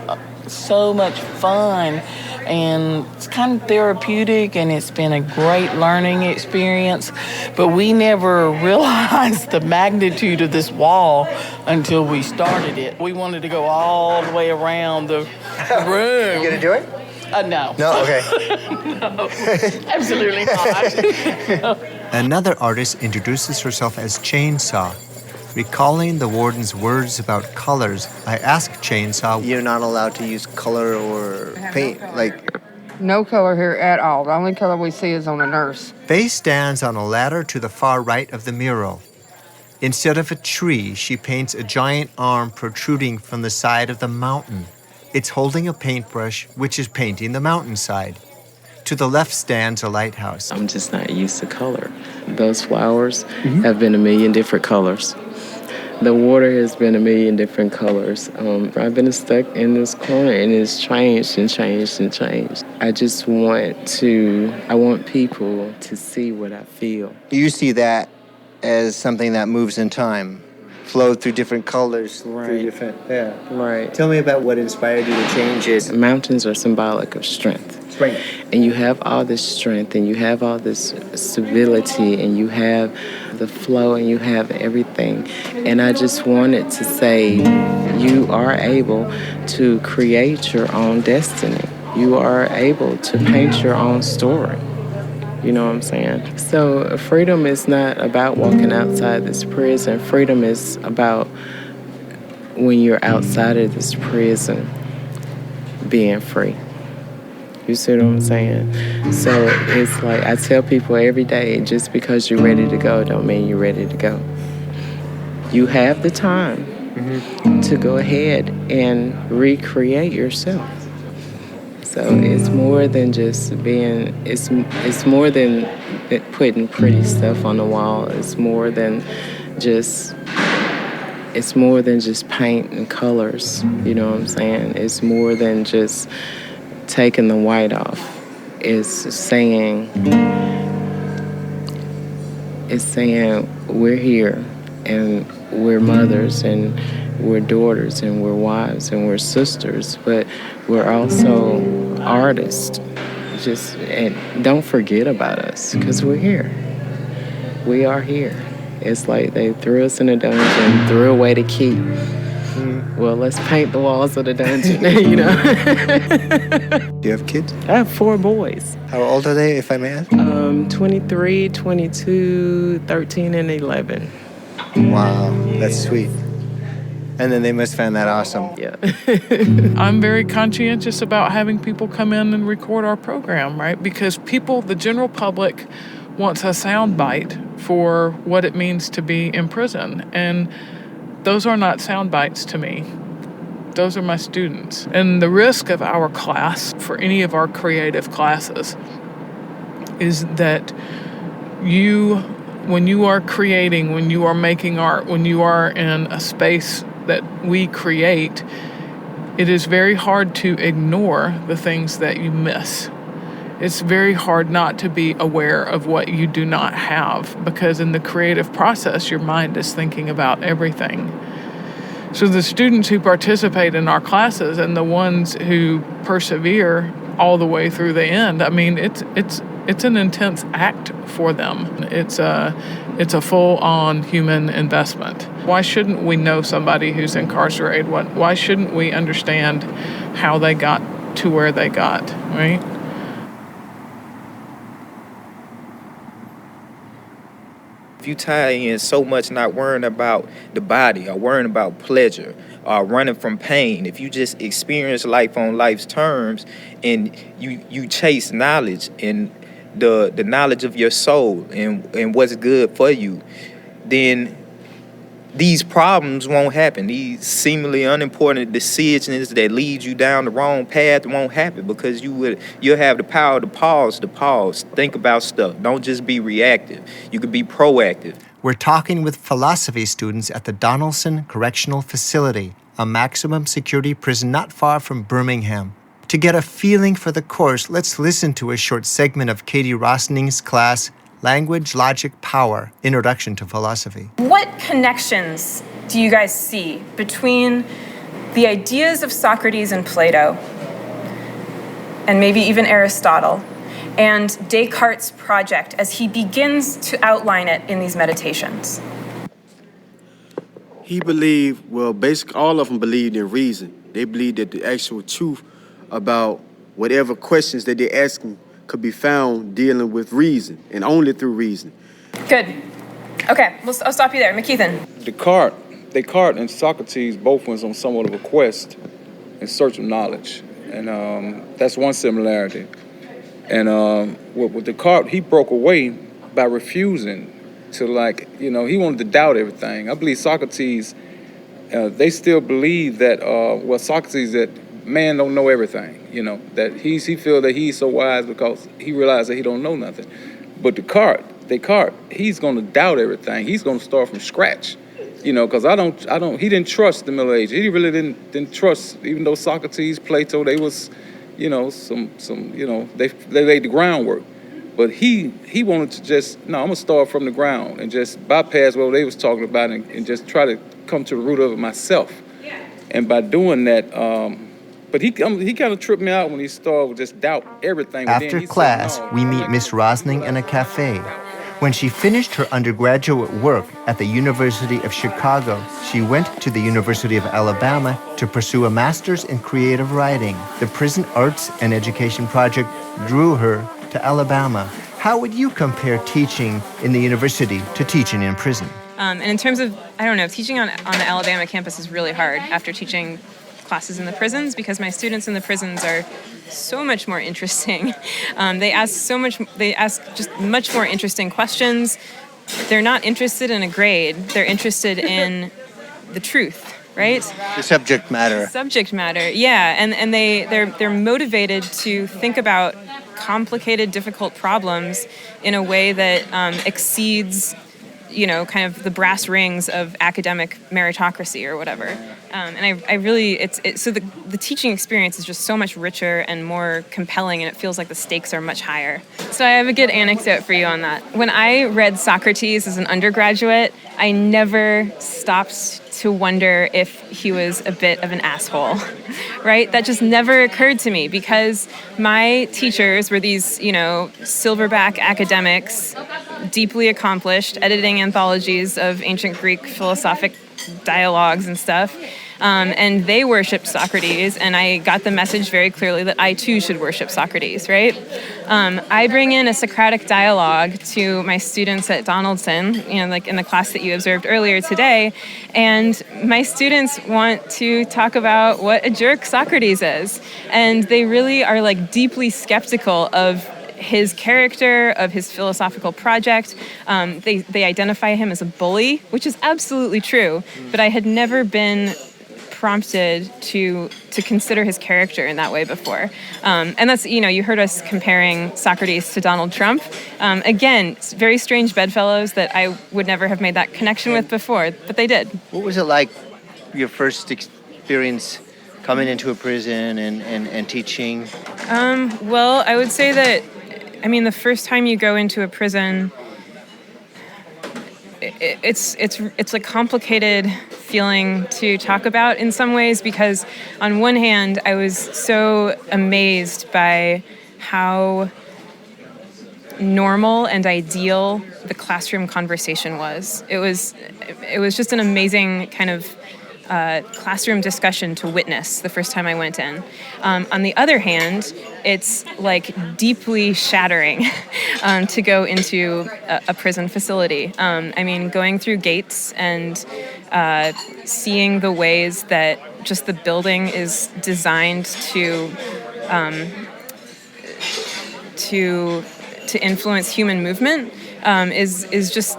[SPEAKER 17] so much fun, and it's kind of therapeutic, and it's been a great learning experience. But we never realized the magnitude of this wall until we started it. We wanted to go all the way around the room.
[SPEAKER 2] You gonna do it?
[SPEAKER 17] No.
[SPEAKER 2] No, okay.
[SPEAKER 17] No, absolutely not.
[SPEAKER 2] Another artist introduces herself as Chainsaw. Recalling the warden's words about colors, I ask Chainsaw, "You're not allowed to use color or paint, like..."
[SPEAKER 18] No color here at all. The only color we see is on a nurse.
[SPEAKER 2] Faye stands on a ladder to the far right of the mural. Instead of a tree, she paints a giant arm protruding from the side of the mountain. It's holding a paintbrush, which is painting the mountainside. To the left stands a lighthouse.
[SPEAKER 19] I'm just not used to color. Those flowers have been a million different colors. The water has been a million different colors. I've been stuck in this corner, and it's changed and changed and changed. I want people to see what I feel.
[SPEAKER 2] You see that as something that moves in time, flowed through different colors, through different,
[SPEAKER 19] Right.
[SPEAKER 2] Tell me about what inspired you to change it.
[SPEAKER 19] Mountains are symbolic of strength.
[SPEAKER 2] Right.
[SPEAKER 19] And you have all this strength, and you have all this stability, and you have the flow, and you have everything. And I just wanted to say, you are able to create your own destiny. You are able to paint your own story. You know what I'm saying? So freedom is not about walking outside this prison. Freedom is about when you're outside of this prison, being free. You see what I'm saying? So it's like I tell people every day, just because you're ready to go don't mean you're ready to go. You have the time to go ahead and recreate yourself. So it's more than just being, it's more than putting pretty stuff on the wall. It's more than just paint and colors. You know what I'm saying? It's more than just taking the white off. It's saying we're here, and we're mothers, and we're daughters, and we're wives, and we're sisters, but we're also artists. And don't forget about us, because we're here. We are here. It's like they threw us in a dungeon, threw away the key. Well, let's paint the walls of the dungeon, you know.
[SPEAKER 2] Do you have kids?
[SPEAKER 19] I have 4 boys.
[SPEAKER 2] How old are they, if I may ask?
[SPEAKER 19] 23, 22, 13, and 11.
[SPEAKER 2] Wow, that's sweet. And then they must find that awesome.
[SPEAKER 19] Yeah.
[SPEAKER 6] I'm very conscientious about having people come in and record our program, right? Because people, the general public, wants a soundbite for what it means to be in prison. And those are not sound bites to me. Those are my students. And the risk of our class, for any of our creative classes, is that when you are creating, when you are making art, when you are in a space that we create, it is very hard to ignore the things that you miss. It's very hard not to be aware of what you do not have, because in the creative process, your mind is thinking about everything. So the students who participate in our classes and the ones who persevere all the way through the end, I mean, it's an intense act for them. It's a full-on human investment. Why shouldn't we know somebody who's incarcerated? Why shouldn't we understand how they got to where they got, right?
[SPEAKER 1] If you tie in so much not worrying about the body or worrying about pleasure or running from pain, if you just experience life on life's terms and you chase knowledge and the knowledge of your soul and what's good for you, then these problems won't happen. These seemingly unimportant decisions that lead you down the wrong path won't happen because you'll have the power to pause, think about stuff. Don't just be reactive. You could be proactive.
[SPEAKER 2] We're talking with philosophy students at the Donaldson Correctional Facility, a maximum security prison not far from Birmingham. To get a feeling for the course, let's listen to a short segment of Katie Rosning's class, Language, Logic, Power, Introduction to Philosophy.
[SPEAKER 20] What connections do you guys see between the ideas of Socrates and Plato, and maybe even Aristotle, and Descartes' project as he begins to outline it in these meditations?
[SPEAKER 21] He believed, well, basically all of them believed in reason. They believed that the actual truth about whatever questions that they're asking could be found dealing with reason, and only through reason.
[SPEAKER 20] Good. Okay, I'll stop you there. McKeithen.
[SPEAKER 5] Descartes and Socrates both went on somewhat of a quest in search of knowledge. And that's one similarity. And with Descartes, he broke away by refusing to, he wanted to doubt everything. I believe Socrates, they still believe that, Socrates, that man don't know everything, that he feel that he's so wise because he realized that he don't know nothing. But Descartes, he's going to doubt everything. He's going to start from scratch, because he didn't trust the Middle Ages. He really didn't trust, even though Socrates, Plato, they was, they laid the groundwork. But he wanted to just, I'm going to start from the ground and just bypass what they was talking about and just try to come to the root of it myself. And by doing that, but he kind of tripped me out when he started with just doubt everything.
[SPEAKER 2] After class, we meet Miss Rosning in a cafe. When she finished her undergraduate work at the University of Chicago, she went to the University of Alabama to pursue a master's in creative writing. The Prison Arts and Education Project drew her to Alabama. How would you compare teaching in the university to teaching in prison?
[SPEAKER 22] And in terms of, teaching on the Alabama campus is really hard after teaching classes in the prisons, because my students in the prisons are so much more interesting. They ask just much more interesting questions. They're not interested in a grade. They're interested in the truth, right?
[SPEAKER 2] The subject matter.
[SPEAKER 22] Subject matter, yeah. And they're motivated to think about complicated, difficult problems in a way that exceeds kind of the brass rings of academic meritocracy or whatever. And I really, so the teaching experience is just so much richer and more compelling, and it feels like the stakes are much higher. So I have a good anecdote for you on that. When I read Socrates as an undergraduate, I never stopped to wonder if he was a bit of an asshole, right? That just never occurred to me, because my teachers were these, silverback academics, deeply accomplished, editing anthologies of ancient Greek philosophic dialogues and stuff. And they worshipped Socrates, and I got the message very clearly that I too should worship Socrates, right? I bring in a Socratic dialogue to my students at Donaldson, like in the class that you observed earlier today, and my students want to talk about what a jerk Socrates is. And they really are deeply skeptical of his character, of his philosophical project. They identify him as a bully, which is absolutely true, but I had never been prompted to consider his character in that way before. And that's, you heard us comparing Socrates to Donald Trump. Again, very strange bedfellows that I would never have made that connection with before, but they did.
[SPEAKER 2] What was it like, your first experience coming into a prison and teaching?
[SPEAKER 22] Well, I would say that, the first time you go into a prison, it's a complicated feeling to talk about in some ways, because on one hand, I was so amazed by how normal and ideal the classroom conversation was. It was just an amazing kind of classroom discussion to witness the first time I went in. On the other hand, it's like deeply shattering to go into a prison facility. I mean, going through gates and seeing the ways that just the building is designed to influence human movement is just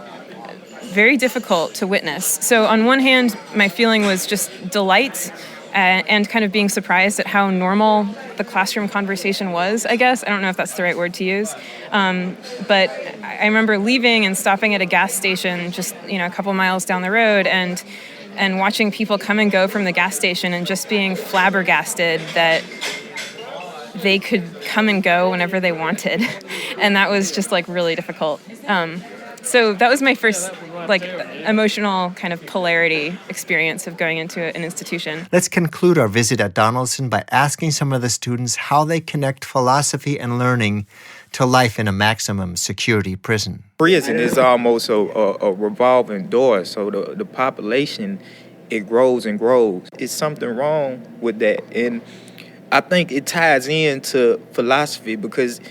[SPEAKER 22] very difficult to witness. So on one hand, my feeling was just delight and kind of being surprised at how normal the classroom conversation was, I guess. I don't know if that's the right word to use. But I remember leaving and stopping at a gas station just, a couple miles down the road and watching people come and go from the gas station and just being flabbergasted that they could come and go whenever they wanted. And that was just like really difficult. So that was my first emotional kind of polarity experience of going into an institution.
[SPEAKER 2] Let's conclude our visit at Donaldson by asking some of the students how they connect philosophy and learning to life in a maximum security prison.
[SPEAKER 1] Prison is almost a revolving door, so the population, it grows and grows. It's something wrong with that, and I think it ties into philosophy because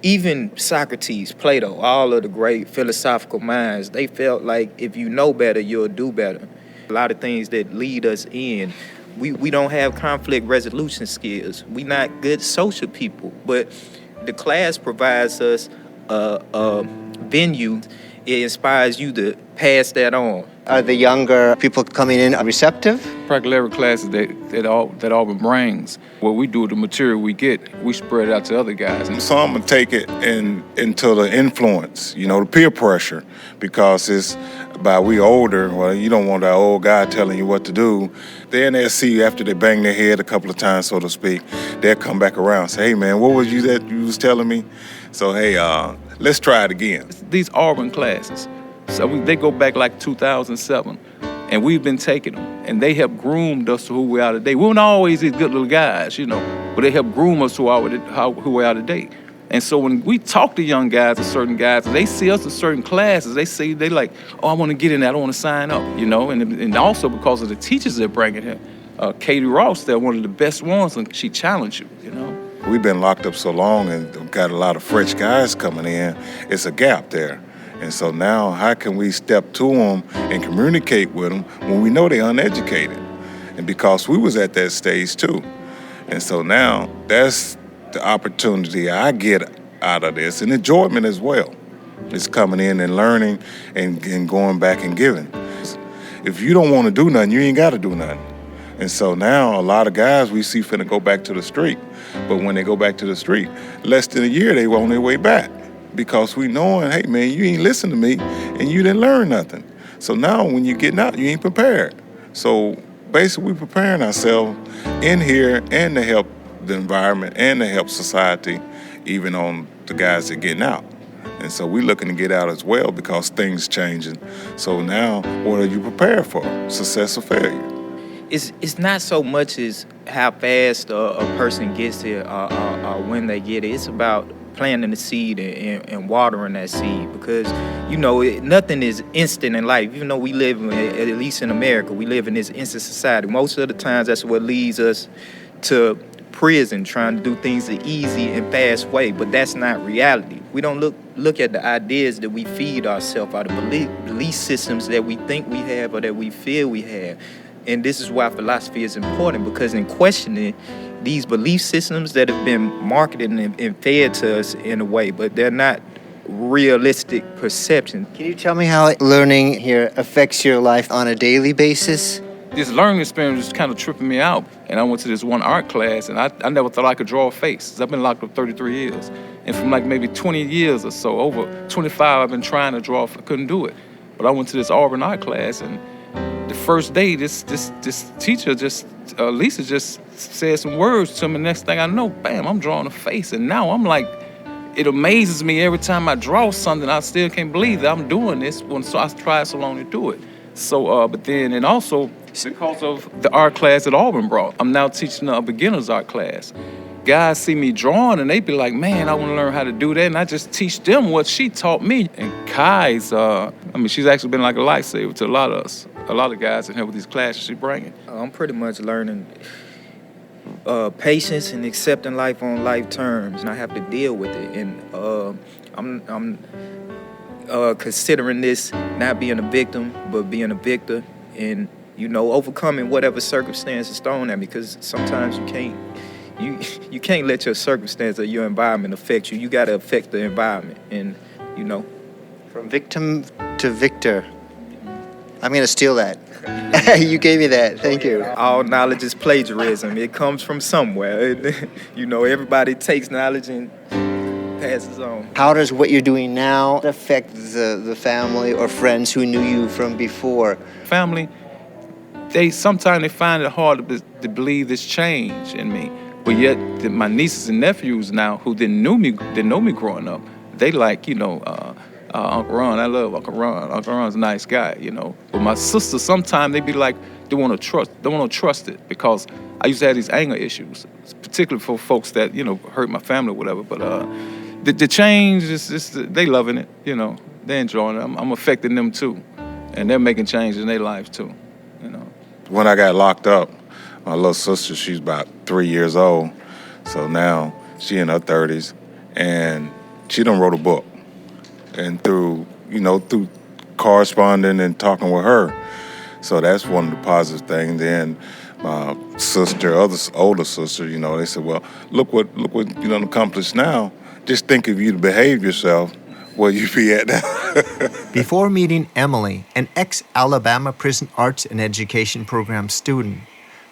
[SPEAKER 1] even Socrates, Plato, all of the great philosophical minds, they felt like if you know better, you'll do better. A lot of things that lead us in, we don't have conflict resolution skills. We're not good social people, but the class provides us a venue. It inspires you to pass that on.
[SPEAKER 2] Are the younger people coming in receptive?
[SPEAKER 5] Practical area classes that Auburn brings, what we do with the material we get, we spread it out to other guys.
[SPEAKER 3] And some will take it into the influence, the peer pressure, because it's we older, well, you don't want that old guy telling you what to do. Then they'll see after they bang their head a couple of times, so to speak, they'll come back around and say, hey, man, what was you that you was telling me? So, hey, let's try it again.
[SPEAKER 5] These Auburn classes, so they go back like 2007, and we've been taking them, and they have groomed us to who we are today. We weren't always these good little guys, but they help groom us to who we are today. And so when we talk to young guys or certain guys, they see us in certain classes, they like, oh, I want to get in that, I want to sign up, and also because of the teachers that bring it here. Katie Ross, they're one of the best ones, and she challenged you,
[SPEAKER 3] We've been locked up so long and got a lot of fresh guys coming in. It's a gap there. And so now how can we step to them and communicate with them when we know they're uneducated? And because we was at that stage too. And so now that's the opportunity I get out of this, and enjoyment as well. It's coming in and learning and going back and giving. If you don't want to do nothing, you ain't got to do nothing. And so now a lot of guys we see finna go back to the street. But when they go back to the street, less than a year they were on their way back. Because we knowing, hey man, you ain't listen to me and you didn't learn nothing. So now when you're getting out, you ain't prepared. So basically we're preparing ourselves in here and to help the environment and to help society, even on the guys that are getting out. And so we're looking to get out as well because things changing. So now what are you prepared for? Success or failure?
[SPEAKER 1] It's not so much as how fast a person gets there or when they get it. It's about planting the seed and watering that seed because, nothing is instant in life. Even though we live, at least in America, we live in this instant society. Most of the times that's what leads us to prison, trying to do things the easy and fast way, but that's not reality. We don't look at the ideas that we feed ourselves, or the belief systems that we think we have or that we feel we have. And this is why philosophy is important, because in questioning these belief systems that have been marketed and fed to us in a way, but they're not realistic perception.
[SPEAKER 2] Can you tell me how learning here affects your life on a daily basis?
[SPEAKER 5] This learning experience was kind of tripping me out. And I went to this one art class, and I never thought I could draw a face. I've been locked up 33 years. And from like maybe 20 years or so, over 25, I've been trying to draw. I couldn't do it. But I went to this Auburn art class, and the first day, this teacher Lisa just said some words to me. Next thing I know, bam, I'm drawing a face. And now I'm like, it amazes me every time I draw something. I still can't believe that I'm doing this. So I tried so long to do it. So, but then, and also, Because of the art class that Auburn brought. I'm now teaching a beginner's art class. Guys see me drawing and they be like, man, I want to learn how to do that. And I just teach them what she taught me. And Kai's, she's actually been like a lifesaver to a lot of us. A lot of guys in here with these classes she's bringing.
[SPEAKER 1] I'm pretty much learning patience and accepting life on life terms. And I have to deal with it. And I'm considering this not being a victim, but being a victor. And, overcoming whatever circumstance is thrown at me. Because sometimes you can't let your circumstance or your environment affect you. You got to affect the environment. And,
[SPEAKER 2] From victim to victor. I'm going to steal that. You gave me that. Thank you.
[SPEAKER 1] All knowledge is plagiarism. It comes from somewhere. Everybody takes knowledge and passes on.
[SPEAKER 2] How does what you're doing now affect the family or friends who knew you from before?
[SPEAKER 5] Family, sometimes they find it hard to believe this change in me. But yet, my nieces and nephews now, who didn't know me growing up, they like, Uncle Ron. I love Uncle Ron. Uncle Ron's a nice guy, But my sister, sometimes they be like, they want to trust it because I used to have these anger issues, particularly for folks that hurt my family or whatever. But the change is they loving it, they enjoying it. I'm affecting them too, and they're making changes in their lives too,
[SPEAKER 3] When I got locked up, my little sister, she's about 3 years old, so now she in her 30s, and she done wrote a book. And through corresponding and talking with her. So that's one of the positive things. Then my sister, older sister, they said, well, look what you done accomplished now. Just think if you'd behave yourself, where you be at now.
[SPEAKER 2] Before meeting Emily, an ex-Alabama Prison Arts and Education Program student,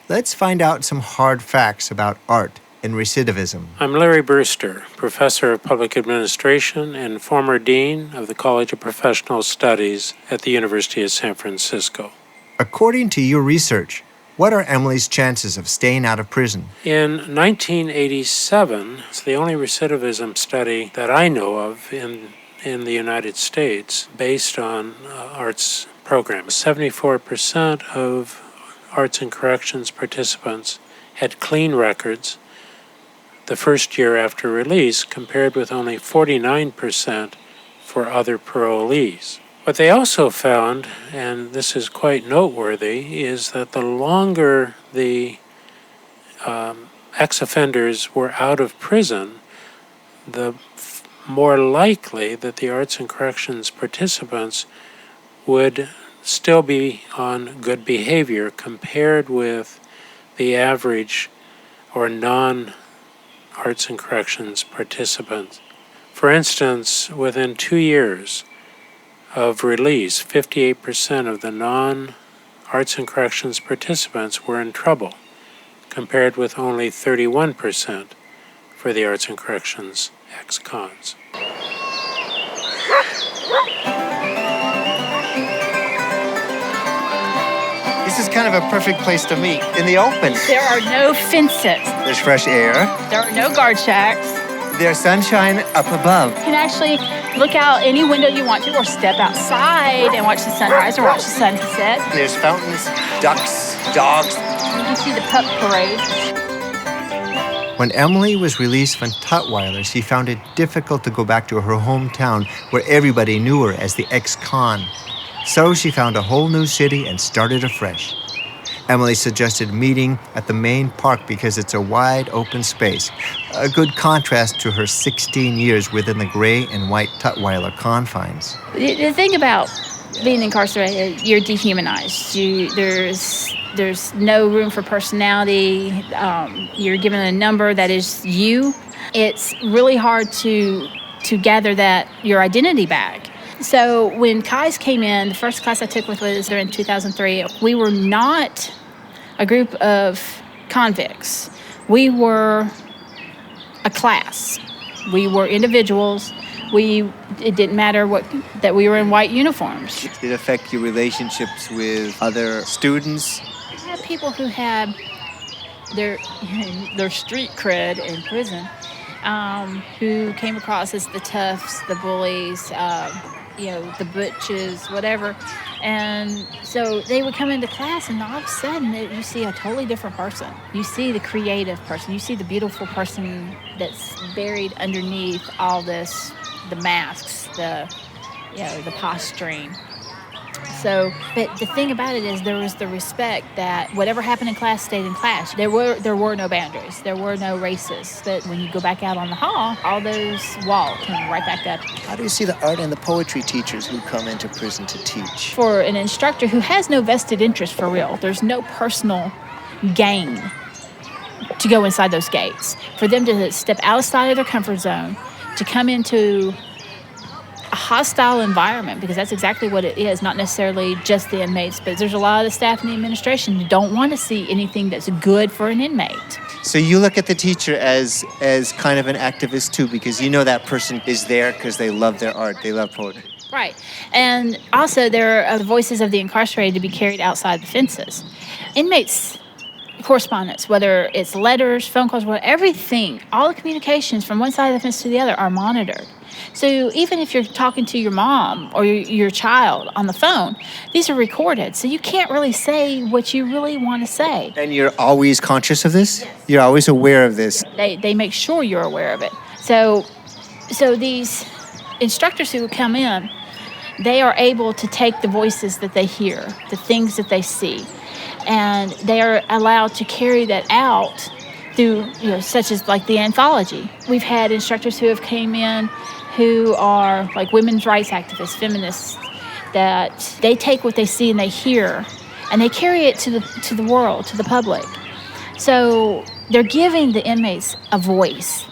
[SPEAKER 2] let's find out some hard facts about art and recidivism.
[SPEAKER 4] I'm Larry Brewster, Professor of Public Administration and former Dean of the College of Professional Studies at the University of San Francisco.
[SPEAKER 2] According to your research, what are Emily's chances of staying out of prison?
[SPEAKER 4] In 1987, it's the only recidivism study that I know of in the United States based on arts programs. 74% of arts and corrections participants had clean records the first year after release, compared with only 49% for other parolees. What they also found, and this is quite noteworthy, is that the longer the ex-offenders were out of prison, the more likely that the arts and corrections participants would still be on good behavior compared with the average or non-arts and corrections participants. For instance, within 2 years of release, 58% of the non-arts and corrections participants were in trouble, compared with only 31% for the arts and corrections ex-cons.
[SPEAKER 2] This is kind of a perfect place to meet, in the open.
[SPEAKER 8] There are no fences.
[SPEAKER 2] There's fresh air.
[SPEAKER 8] There are no guard shacks.
[SPEAKER 2] There's sunshine up above.
[SPEAKER 8] You can actually look out any window you want to or step outside and watch the sunrise or watch the sunset.
[SPEAKER 2] There's fountains, ducks, dogs.
[SPEAKER 8] You can see the pup parade.
[SPEAKER 2] When Emily was released from Tutwiler, she found it difficult to go back to her hometown where everybody knew her as the ex-con. So she found a whole new city and started afresh. Emily suggested meeting at the main park because it's a wide open space, a good contrast to her 16 years within the gray and white Tutwiler confines.
[SPEAKER 8] The thing about being incarcerated, you're dehumanized. There's no room for personality. You're given a number that is you. It's really hard to gather your identity back. So when Kai's came in, the first class I took with was in 2003. We were not a group of convicts. We were a class. We were individuals. It didn't matter that we were in white uniforms.
[SPEAKER 2] Did it affect your relationships with other students?
[SPEAKER 8] I had people who had their street cred in prison, who came across as the toughs, the bullies, the butches, whatever. And so they would come into class, and all of a sudden you see a totally different person. You see the creative person. You see the beautiful person that's buried underneath all this, the masks, the posturing. So, but the thing about it is there was the respect that whatever happened in class stayed in class. There were no boundaries. There were no races. But when you go back out on the hall, all those walls come right back up.
[SPEAKER 12] How do you see the art and the poetry teachers who come into prison to teach?
[SPEAKER 8] For an instructor who has no vested interest for real, there's no personal gain to go inside those gates. For them to step outside of their comfort zone, to come into a hostile environment, because that's exactly what it is, not necessarily just the inmates, but there's a lot of the staff and the administration who don't want to see anything that's good for an inmate.
[SPEAKER 2] So you look at the teacher as kind of an activist too, because you know that person is there because they love their art, they love poetry.
[SPEAKER 8] Right. And also there are the voices of the incarcerated to be carried outside the fences. Inmates correspondence, whether it's letters, phone calls, whatever, everything, all the communications from one side of the fence to the other are monitored. So even if you're talking to your mom or your child on the phone, these are recorded. So you can't really say what you really want to say.
[SPEAKER 2] And you're always conscious of this? Yes. You're always aware of this?
[SPEAKER 8] They make sure you're aware of it. So these instructors who come in, they are able to take the voices that they hear, the things that they see, and they are allowed to carry that out through, such as like the anthology. We've had instructors who have came in who are like women's rights activists, feminists, that they take what they see and they hear and they carry it to the world, to the public. So they're giving the inmates a voice.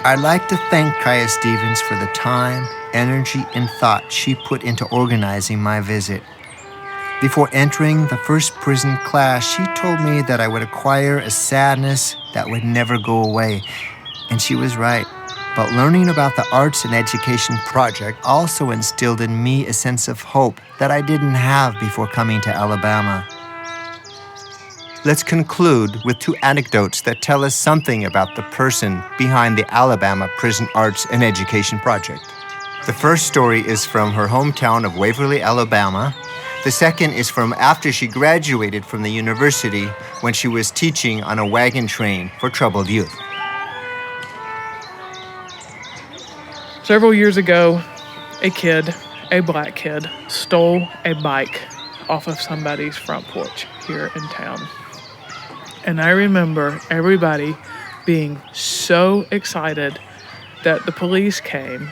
[SPEAKER 2] I'd like to thank Kaya Stevens for the time, energy, and thought she put into organizing my visit. Before entering the first prison class, she told me that I would acquire a sadness that would never go away. And she was right. But learning about the Arts and Education Project also instilled in me a sense of hope that I didn't have before coming to Alabama. Let's conclude with two anecdotes that tell us something about the person behind the Alabama Prison Arts and Education Project. The first story is from her hometown of Waverly, Alabama. The second is from after she graduated from the university when she was teaching on a wagon train for troubled youth.
[SPEAKER 6] Several years ago, a black kid, stole a bike off of somebody's front porch here in town. And I remember everybody being so excited that the police came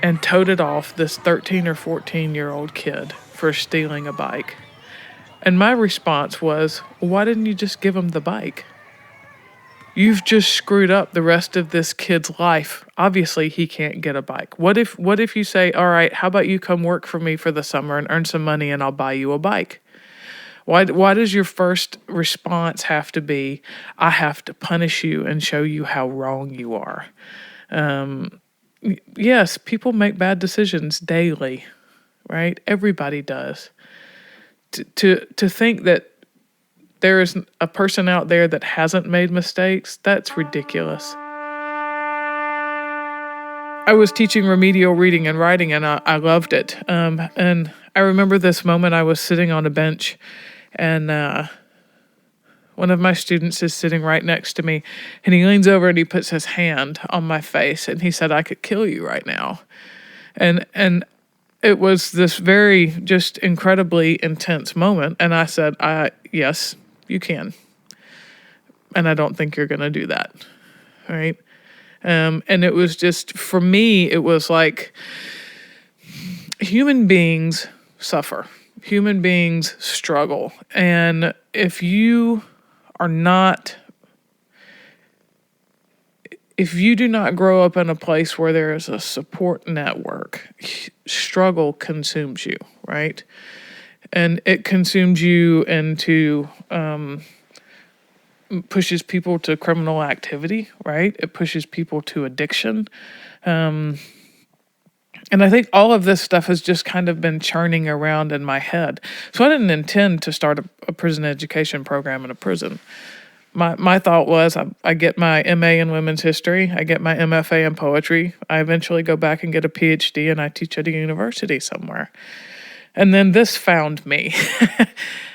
[SPEAKER 6] and toted off this 13 or 14-year-old kid for stealing a bike. And my response was, why didn't you just give him the bike? You've just screwed up the rest of this kid's life. Obviously, he can't get a bike. What if you say, all right, how about you come work for me for the summer and earn some money and I'll buy you a bike? Why does your first response have to be, I have to punish you and show you how wrong you are? Yes, people make bad decisions daily, right? Everybody does. To think that there is a person out there that hasn't made mistakes, that's ridiculous. I was teaching remedial reading and writing, and I loved it. And I remember this moment. I was sitting on a bench, and one of my students is sitting right next to me, and he leans over and he puts his hand on my face, and he said, I could kill you right now. And it was this very just incredibly intense moment, and I said, yes, you can. And I don't think you're going to do that, right? And it was just, for me, it was like human beings suffer. Human beings struggle. And if you do not grow up in a place where there is a support network, struggle consumes you, right? And it consumes you into, pushes people to criminal activity, right? It pushes people to addiction. And I think all of this stuff has just kind of been churning around in my head. So I didn't intend to start a prison education program in a prison. My thought was I get my MA in women's history, I get my MFA in poetry, I eventually go back and get a PhD and I teach at a university somewhere. And then this found me.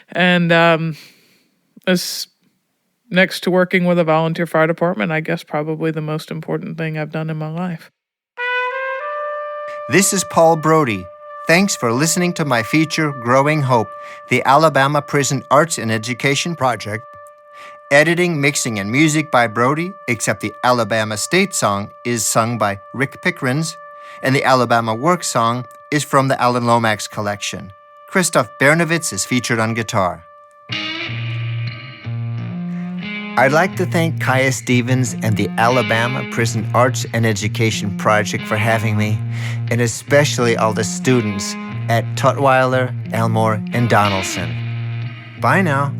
[SPEAKER 6] And it's next to working with a volunteer fire department, I guess probably the most important thing I've done in my life.
[SPEAKER 2] This is Paul Brody. Thanks for listening to my feature, Growing Hope, the Alabama Prison Arts and Education Project. Editing, mixing, and music by Brody, except the Alabama State Song is sung by Rick Pickrins, and the Alabama Work Song is from the Alan Lomax collection. Christoph Bernovitz is featured on guitar. I'd like to thank Kaya Stevens and the Alabama Prison Arts and Education Project for having me, and especially all the students at Tutwiler, Elmore, and Donaldson. Bye now.